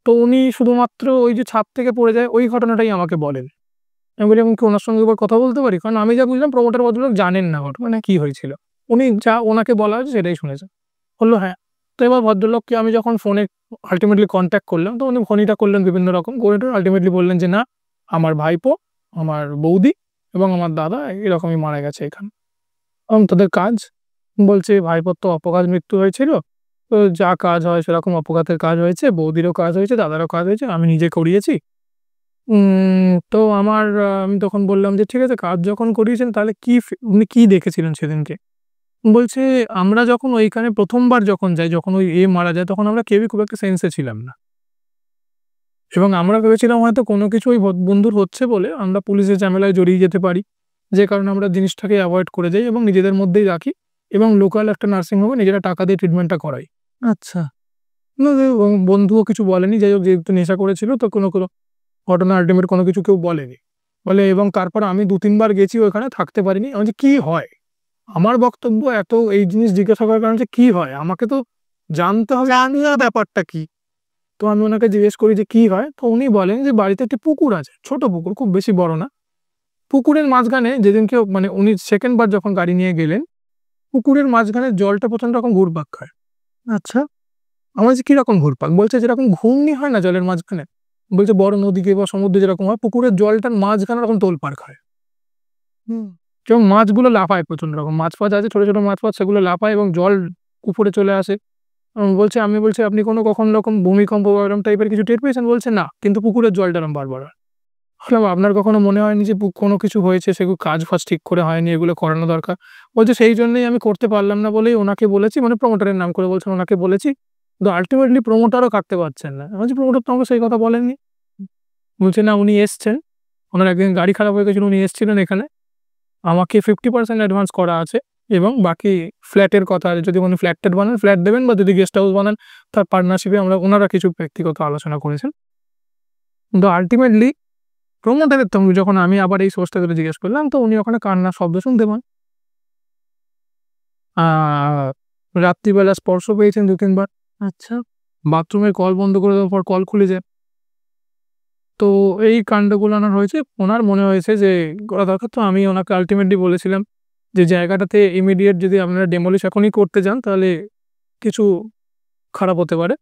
তো উনি শুধুমাত্র ওই যে ছাদ থেকে পড়ে যায় ওই ঘটনাটাই আমাকে বলেন। আমি বলি আমি কি ওনার সঙ্গে এবার কথা বলতে পারি, কারণ আমি যা বুঝলাম প্রমোটার ভদ্রলোক জানেন না ঘটনা কি হয়েছিল, উনি যা ওনাকে বলা হয়েছে সেটাই শুনেছেন। বললো হ্যাঁ। তো এবার ভদ্রলোককে আমি যখন ফোনে আলটিমেটলি কন্ট্যাক্ট করলাম, তো উনি ফোনটা করলেন বিভিন্ন রকম করে, আলটিমেটলি বললেন যে না, আমার ভাইপো, আমার বৌদি এবং আমার দাদা এরকমই মারা গেছে এখানে। এবং তাদের কাজ বলছে ভাইপোর তো অপঘাত মৃত্যু হয়েছিল, তো যা কাজ হয় সেরকম অপঘাতের কাজ হয়েছে, বৌদিরও কাজ হয়েছে, দাদারও কাজ হয়েছে, আমি নিজে করিয়েছি। তো আমি তখন বললাম যে ঠিক আছে, কাজ যখন করিয়েছেন তাহলে উনি কি দেখেছিলেন সেদিনকে। বলছে আমরা যখন ওইখানে প্রথমবার যখন যাই, যখন ওই মারা যায়, তখন আমরা কেউই খুব একটা সেন্সে ছিলাম না, এবং আমরা ভেবেছিলাম হয়তো কোনো কিছু ওই বন্ধুর হচ্ছে বলে আমরা পুলিশের ঝামেলায় জড়িয়ে যেতে পারি, যে কারণে আমরা জিনিসটাকে অ্যাভয়েড করে যাই এবং নিজেদের মধ্যেই রাখি এবং লোকাল একটা নার্সিংহোমে নিজেরা টাকা দিয়ে ট্রিটমেন্টটা করাই। আচ্ছা। বন্ধুও কিছু বলেনি, যাই হোক যেহেতু নেশা করেছিল তো কোনো ঘটনা আল্টিমেট কোনো কিছু কেউ বলেনি বলে। এবং তারপর আমি 2-3 বার গেছি ওখানে, থাকতে পারিনি। আমি যে কি হয়, আমার বক্তব্য এত এই জিনিস জিজ্ঞাসা করার কারণ যে কি হয়, আমাকে তো জানতে হবে ব্যাপারটা কি। তো আমি ওনাকে জিজ্ঞেস করি যে কি হয়, তো উনি বলেন যে বাড়িতে একটি পুকুর আছে, ছোট পুকুর, খুব বেশি বড় না। পুকুরের মাঝখানে যেদিনকে মানে উনি সেকেন্ড বার যখন গাড়ি নিয়ে গেলেন, পুকুরের মাঝখানে জলটা প্রচন্ড রকম ঘুরপাক খায়। আচ্ছা। আমার যে কিরকম ঘুরপাক, বলছে যেরকম ঘূর্ণি হয় না জলের মাঝখানে, বলছে বড় নদীকে বা সমুদ্রে যেরকম হয়, পুকুরের জলটার মাঝখানে এরকম তোলপাড় খায় এবং মাছগুলো লাফায় প্রচন্ড রকম, মাছ ফাছ আছে, ছোট ছোট মাছ ফাছ, সেগুলো লাফায় এবং জল উপরে চলে আসে। আমি বলছি আপনি কখন রকম ভূমিকম্প বা এরকম টাইপের কিছু টের পেয়েছেন? বলছে না, কিন্তু পুকুরের জলটা এরকম বারবার হয়। বললাম আপনার কখনো মনে হয়নি যে কোনো কিছু হয়েছে, সেগুলো কাজ ফাজ ঠিক করে হয়নি, এগুলো করানো দরকার? বলছে সেই জন্যই আমি করতে পারলাম না বলেই ওনাকে বলেছি, মানে প্রমোটারের নাম করে বলছেন, ওনাকে বলেছি, কিন্তু আলটিমেটলি প্রমোটারও কাটতে পারছেন না। আমি বলছি প্রমোটার তো আমাকে সেই কথা বলেননি। বলছে না, উনি এসছেন, ওনার একদিন গাড়ি খারাপ হয়ে গেছিল, উনি এসছিলেন এখানে, আমাকে 50% অ্যাডভান্স করা আছে এবং বাকি ফ্ল্যাটের কথা আছে, যদি উনি ফ্ল্যাট বানান ফ্ল্যাট দেবেন, বা যদি গেস্ট হাউস বানান তার পার্টনারশিপে ওনারা কিছু ব্যক্তিগত আলোচনা করেছেন। কিন্তু আলটিমেটলি প্রমোটারের তো যখন আমি আবার এই সোর্সটা ধরে জিজ্ঞেস করলাম, তো উনি ওখানে কান্নার শব্দ শুনতে পান। রাত্রিবেলা স্পর্শ পেয়েছেন 2-3 বার। আচ্ছা। বাথরুমের কল বন্ধ করে দেওয়ার পর কল খুলে যায়। তো এই কাণ্ডগুলো ওনার হয়েছে, ওনার মনে হয়েছে যে করা দরকার। তো আমি ওনাকে আলটিমেটলি বলেছিলাম যে জায়গাটাতে ইমিডিয়েট যদি আপনারা ডেমলিশ এখনই করতে যান তাহলে কিছু খারাপ হতে পারে,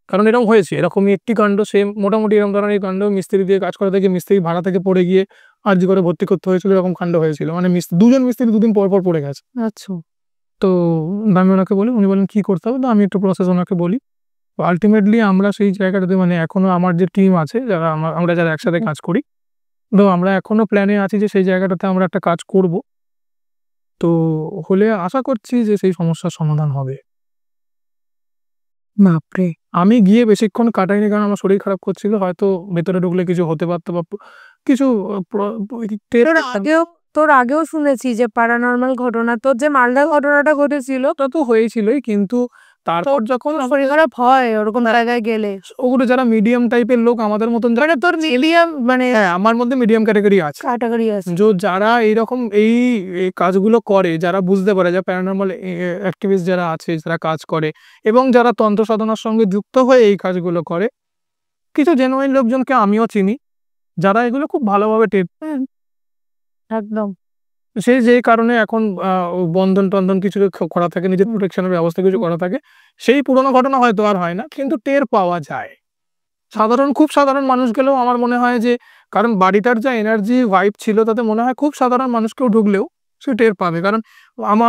কারণ এরকম হয়েছে, এরকমই একটি কাণ্ড, সেম মোটামুটি এরকম ধরনের কাণ্ড মিস্ত্রি দিয়ে কাজ করা থেকে মিস্ত্রি ভাড়া থেকে পড়ে গিয়ে আরজি করে ভর্তি করতে হয়েছিল, এরকম কাণ্ড হয়েছিল, মানে দুজন মিস্ত্রি 2 দিন পর পর পড়ে গেছে। আচ্ছা। তো আমি ওনাকে বলি, উনি বলেন কি করতে হবে, তো আমি একটু প্রসেস ওনাকে বলি। আলটিমেটলি আমরা সেই জায়গাটাতে, মানে এখনো আমার যে টিম আছে, যারা আমরা যারা একসাথে কাজ করি, তো আমরা এখনো প্ল্যানে আছি যে সেই জায়গাটাতে আমরা একটা কাজ করব। তো হলে আশা করছি যে সেই সমস্যার সমাধান হবে। বাপরে! আমি গিয়ে বেশিক্ষণ কাটাইনি, কারণ আমার শরীর খারাপ করছিল, হয়তো ভেতরে ঢুকলে কিছু হতে পারতো বা কিছু তোর আগেও শুনেছি যে প্যারানরমাল ঘটনা, তোর যে মালদা ঘটনাটা ঘটেছিল, তা তো হয়েছিলই, কিন্তু তারপর যখন শরীর খারাপ হয় ওরকম জায়গায় গেলে, ওগুলো যারা মিডিয়াম টাইপের লোক আমাদের মতন, মানে তোর মিডিয়াম, মানে হ্যাঁ আমার মধ্যে মিডিয়াম ক্যাটাগরি আছে, ক্যাটাগরি আছে, যারা এইরকম এই কাজগুলো করে, যারা বুঝতে পারে, যারা প্যারানরমাল অ্যাক্টিভিস্ট যারা আছে, যারা কাজ করে এবং যারা তন্ত্র সাধনার সঙ্গে যুক্ত হয়ে এই কাজগুলো করে, কিছু জেনুইন লোকজনকে আমিও চিনি, যারা এগুলো খুব ভালোভাবে একদম। সেই যে কারণে এখন বন্ধন টন্ধন কিছু করা থাকে, নিজের প্রোটেকশনের ব্যবস্থা কিছু করা থাকে, সেই পুরোনো ঘটনা হয়তো আর হয় না, কিন্তু টের পাওয়া যায়। খুব সাধারণ মানুষ গেলেও আমার মনে হয় যে, কারণ বাড়িটার যা এনার্জি ভাইব ছিল, তাতে মনে হয় খুব সাধারণ মানুষকেও ঢুকলেও সে টের পাবে। কারণ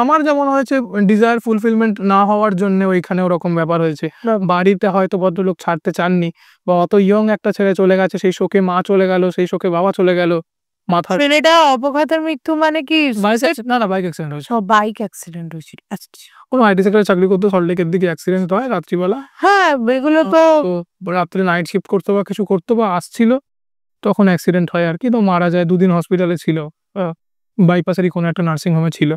আমার যেমন হয়েছে, ডিজায়ার ফুলফিলমেন্ট না হওয়ার জন্য ওইখানে ওরকম ব্যাপার হয়েছে, বাড়িতে হয়তো ভদ্রলোক ছাড়তে চাননি, বা অত ইয়ং একটা ছেলে চলে গেছে, সেই শোকে মা চলে গেল, সেই শোকে বাবা চলে গেল, মাথা ছেলেটা অপঘাতের মৃত্যু মানে কি? না বাইক অ্যাক্সিডেন্ট হয়েছে, বাইক অ্যাক্সিডেন্ট হয়েছিল। আচ্ছা। কোনো আইটি সেক্টরে চাকরি করতে, সল্টলেকের দিকে অ্যাক্সিডেন্ট হয় রাত্রিবেলা। হ্যাঁ, এগুলো তো রাত্রে নাইট শিফট করতো বা কিছু করতো বা আসছিল, তখন অ্যাক্সিডেন্ট হয় আর কি। তো মারা যায়, 2 দিন হসপিটালে ছিল, বাইপাসেরই কোনো একটা নার্সিংহোমে ছিল।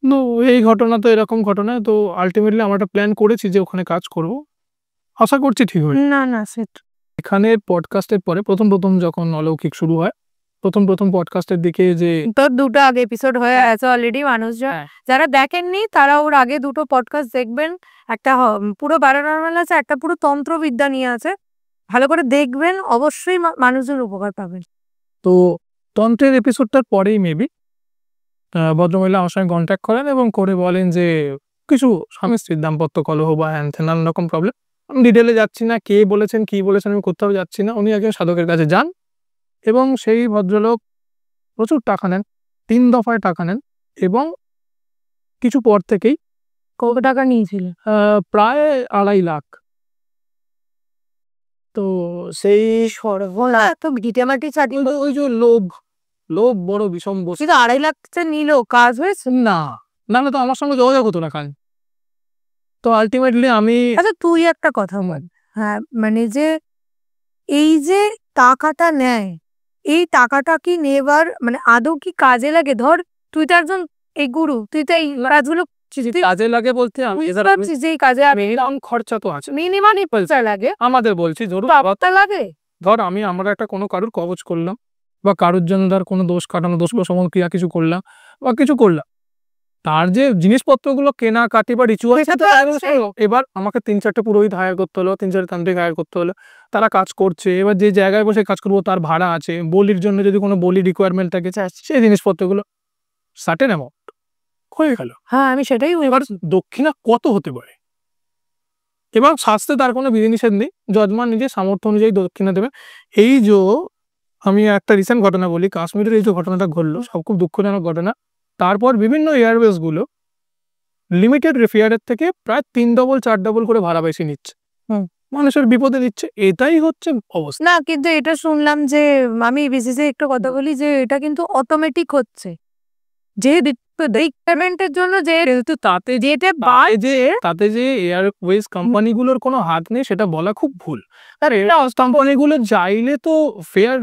তো এই ঘটনা তো এরকম ঘটনা। তো আলটিমেটলি আমরা একটা প্ল্যান করেছি যে ওখানে কাজ করব, আশা করছি ঠিক হবে। না সেটা এখানে পডকাস্টের পরে প্রথম যখন অলৌকিক শুরু হয়, প্রথম পডকাস্টের দিকে যে তোর দুটো আগে এপিসোড হয়ে আছে অলরেডি, মানুষজন যারা দেখেননি তারা ওর আগে দুটো পডকাস্ট দেখবেন। একটা পুরো প্যারানর্মাল আছে, একটা পুরো তন্ত্রবিদ্যা নিয়ে আছে। ভালো করে দেখবেন, অবশ্যই মানুষজন উপকার পাবেন। তো তন্ত্রের এপিসোডটার পরেই মেবি ভদ্রমহিলা আমার সঙ্গে কন্ট্যাক্ট করেন এবং করে বলেন যে কিছু স্বামী স্ত্রীর দাম্পত্য কলহ বা হ্যান ত্যান নানান রকম প্রবলেম। আমি ডিটেলে যাচ্ছি না, কে বলেছেন কি বলেছেন আমি কোথাও যাচ্ছি না। উনি একজন সাধকের কাছে যান এবং সেই ভদ্রলোক প্রচুর টাকা নেন, 3 দফায় টাকা নেন এবং কিছু পর থেকেই কত টাকা নিয়েছিল? প্রায় 2.5 লাখ। তো সেই সর্বনা, এত ভিটামাটি ছাড়ি। ওই যে লোভ বড় বিষম বস্তু। কিন্তু 2.5 লাখ নিল, কাজ হয়েছে? না, নাহলে তো আমার সঙ্গে যোগাযোগ হতো না কাজ। তো আলটিমেটলি আমি আচ্ছা তুই একটা কথা বল, হ্যাঁ মানে যে এই যে টাকাটা নেয়, এই টাকাটা কি নেবার মানে আদৌ কি কাজে লাগে? ধর তুই তো একজন এই গুরু, তুই তো এই কাজগুলো কাজে লাগে বলতে আমি ভাবছিস যে এই কাজে মিনিমাম খরচা তো আছে, মিনিমাম পয়সা লাগে, আমাদের বলছি ধরুন বাবাটা লাগে। ধর আমরা একটা কোনো কারুর কবচ করলাম বা কারুর জন্য ধর কোনো দোষ কাটানো, দোষ প্রশমন ক্রিয়া কিছু করলাম বা কিছু করলাম, তার যে জিনিসপত্রগুলো কেনাকাটি বা রিচুয়াল, এবার আমাকে 3-4টে পুরোহিত হায়ার করতে হলো, 3-4টে তান্ত্রিক হায়ার করতে হলো, তারা কাজ করছে। এবার যে জায়গায় বসে কাজ করবো তার ভাড়া আছে, বলির জন্য যদি কোনো বলি রিকোয়ারমেন্ট থাকে সেই জিনিসপত্রগুলো সার্টেন অ্যামাউন্ট হয়ে গেল। হ্যাঁ আমি সেটাই। এবার দক্ষিণা কত হতে পারে? এবং শাস্ত্রে তার কোনো বিধিনিষেধ নেই, যজমান নিজের সামর্থ্য অনুযায়ী দক্ষিণা দেবে। এই যে আমি একটা রিসেন্ট ঘটনা বলি, কাশ্মীরের এই যে ঘটনাটা ঘটলো, সব খুব দুঃখজনক ঘটনা। তারপর বিভিন্ন এয়ারওয়েজগুলো লিমিটেড ফেয়ারের থেকে প্রায় 3 ডবল 4 ডবল করে ভাড়া বেশি নিচ্ছে, মানুষের বিপদে দিচ্ছে। এটাই হচ্ছে অবস্থা। না কিন্তু এটা শুনলাম যে, আমি বিশেষে একটু কথা বলি যে এটা কিন্তু অটোমেটিক হচ্ছে, যে রিকোয়ারমেন্টের জন্য যে তাতে যেটা তাতে যে এয়ারওয়েজ কোম্পানিগুলোর কোনো হাত নেই সেটা বলা খুব ভুল। আর এয়ারওয়েজ কোম্পানিগুলো চাইলে তো ফেয়ার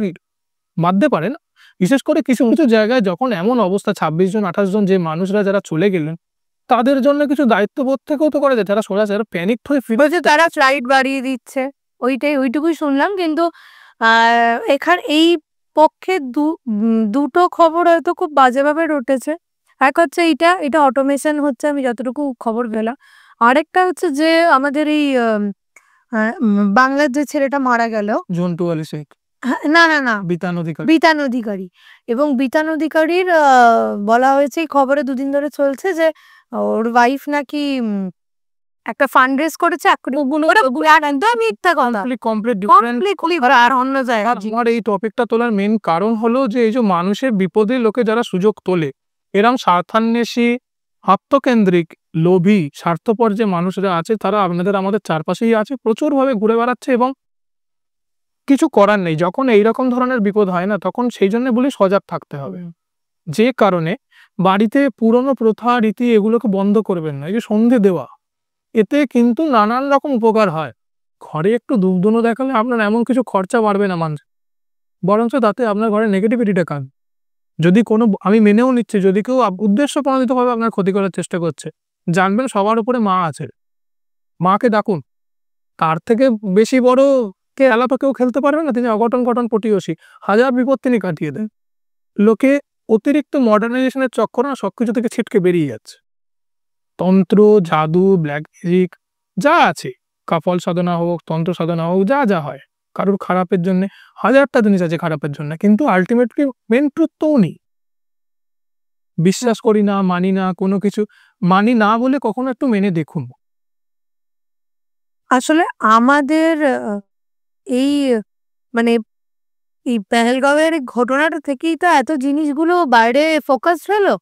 বাঁধতে পারে না। বিশেষ করে কিছু কিছু জায়গায় যখন এমন অবস্থা 26 জন 28 জন যে মানুষরা যারা চলে গেলেন, তাদের জন্য কিছু দায়িত্ববোধ থেকেও তো করা যায়। যারা যারা প্যানিক হয়ে বলছে তারা ফ্লাইট বাড়িয়ে দিচ্ছে, ওইটুকুই শুনলাম। কিন্তু এখানে এই পক্ষে দুটো খবর হয়তো খুব বাজেভাবে রটেছে। এক হচ্ছে এটা অটোমেশন হচ্ছে, আমি যতটুকু খবর পেলাম। আরেকটা হচ্ছে যে আমাদের এই বাংলার যে ছেলেটা মারা গেল, জন্টু আলী শেখ, না বিতান অধিকারী, এবং বিতান অধিকারীর বলা হয়েছে এই খবরে 2 দিন ধরে চলছে যে ওর ওয়াইফ নাকি একটা ফান্ড রেজ করেছে। আমার এই টপিকটা তোলার মেন কারণ হলো যে এই যে মানুষের বিপদে লোকে যারা সুযোগ তোলে, এরম স্বার্থান্বেষী, আত্মকেন্দ্রিক, লোভী, স্বার্থপর যে মানুষরা আছে, তারা আমাদের চারপাশেই আছে, প্রচুরভাবে ঘুরে বেড়াচ্ছে এবং কিছু করার নেই। যখন এইরকম ধরনের বিপদ হয় না, তখন সেই জন্য বলি সজাগ থাকতে হবে। যে কারণে বাড়িতে পুরনো প্রথা রীতি এগুলোকে বন্ধ করবেন না। এই যে সন্ধে দেওয়া, এতে কিন্তু নানান রকম উপকার হয়। ঘরে একটু ধূপধুনো দেখালে আপনার এমন কিছু খরচা বাড়বে না মানুষ, বরঞ্চ তাতে আপনার ঘরে নেগেটিভিটিটা কান। যদি কোনো, আমি মেনেও নিচ্ছি যদি কেউ উদ্দেশ্য প্রণোদিতভাবে আপনার ক্ষতি করার চেষ্টা করছে, জানবেন সবার উপরে মা আছে, মাকে ডাকুন। তার থেকে বেশি বড় খেলা তো কেউ খেলতে পারবে না। তিনি অঘটন পটিয়সী, হাজার বিপদ তিনি কাটিয়ে দেন। লোকে অতিরিক্ত মডার্নাইজেশনের চক্কর না সবকিছু থেকে ছিটকে বেরিয়ে যাচ্ছে। তন্ত্র, জাদু, ব্ল্যাক ম্যাজিক যা আছে, কাফল সাধনা হোক, তন্ত্র সাধনা হোক, যা যা হয় কারুর খারাপের জন্য, হাজারটা জিনিস আছে খারাপের জন্য, কিন্তু আলটিমেটলি মেন ট্রুথ তো নেই। বিশ্বাস করি না, মানি না, কোনো কিছু মানি না বলে কখনো একটু মেনে দেখুন। আসলে আমাদের এই মানে এই পেহেলগাঁওয়ের ঘটনাটা থেকেই তো এত জিনিসগুলো বাইরে ফোকাস হলো।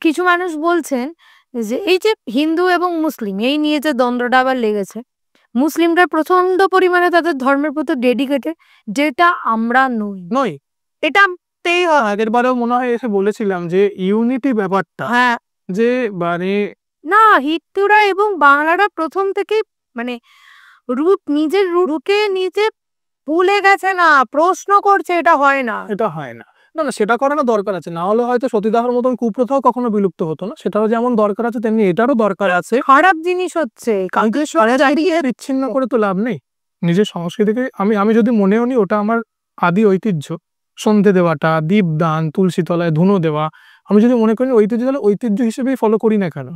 কিছু মানুষ বলছেন যে এই যে হিন্দু এবং মুসলিম এই নিয়ে যে দ্বন্দ্বটা আবার লেগেছে, মুসলিমরা প্রচন্ড পরিমাণে তাদের ধর্মের প্রতি ডেডিকেটেড, যেটা আমরা নই। এটা আগের বারেও মনে হয় এসে বলেছিলাম যে ইউনিটি ব্যাপারটা, হ্যাঁ, যে মানে না হিন্দুরা এবং বাংলারা প্রথম থেকেই মানে নিজের রুটকে নিজে ভুলে গেছে, না প্রশ্ন করছে, এটা হয় না। না সেটা করানো দরকার আছে। না হলে হয়তো সতীদাহর মতন কুপ্রথাও কখনো বিলুপ্ত হতো না। সেটাও যেমন দরকার আছে, তেমনি এটারও দরকার আছে। খারাপ জিনিস হচ্ছে, বিচ্ছিন্ন করে তো লাভ নেই। নিজের সংস্কৃতিকে আমি যদি মনেও নি ওটা আমার আদি ঐতিহ্য, সন্ধে দেওয়াটা, দীপদান, তুলসী তলায় ধুনো দেওয়া, আমি যদি মনে করি ঐতিহ্য, তাহলে ঐতিহ্য হিসেবেই ফলো করি না কেন?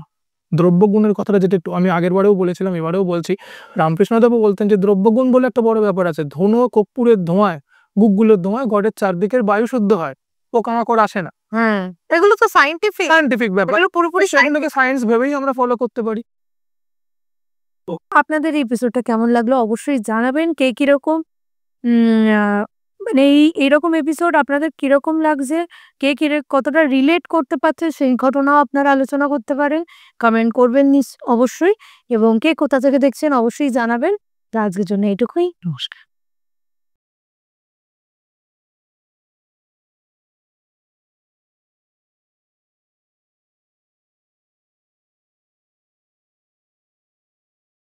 দ্রব্যগুণের কথাটা যেটা একটু আমি আগের বারেও বলেছিলাম, এবারেও বলছি, রামকৃষ্ণদেবও বলতেন যে দ্রব্যগুণ বলে একটা বড় ব্যাপার আছে। ধুনো, কর্পূরের ধোঁয়ায়, গুগ্গুলের ধোঁয়ায় ঘরের চারদিকের বায়ু শুদ্ধ হয়, পোকামাকড় আসে না। হ্যাঁ, এগুলো তো সায়েন্টিফিক ব্যাপার, এগুলো পুরোপুরি সেখান থেকে সায়েন্স ভেবেই আমরা ফলো করতে পারি। আপনাদের এই এপিসোডটা কেমন লাগলো অবশ্যই জানাবেন। কে কিরকম মানে এইরকম এপিসোড আপনাদের কিরকম লাগছে, কে কতটা রিলেট করতে পারছে সেই ঘটনাও আপনারা আলোচনা করতে পারেন, কমেন্ট করবেন অবশ্যই, এবং কে কোথা থেকে দেখছেন অবশ্যই জানাবেন। আজকের জন্য এইটুকুই, নমস্কার।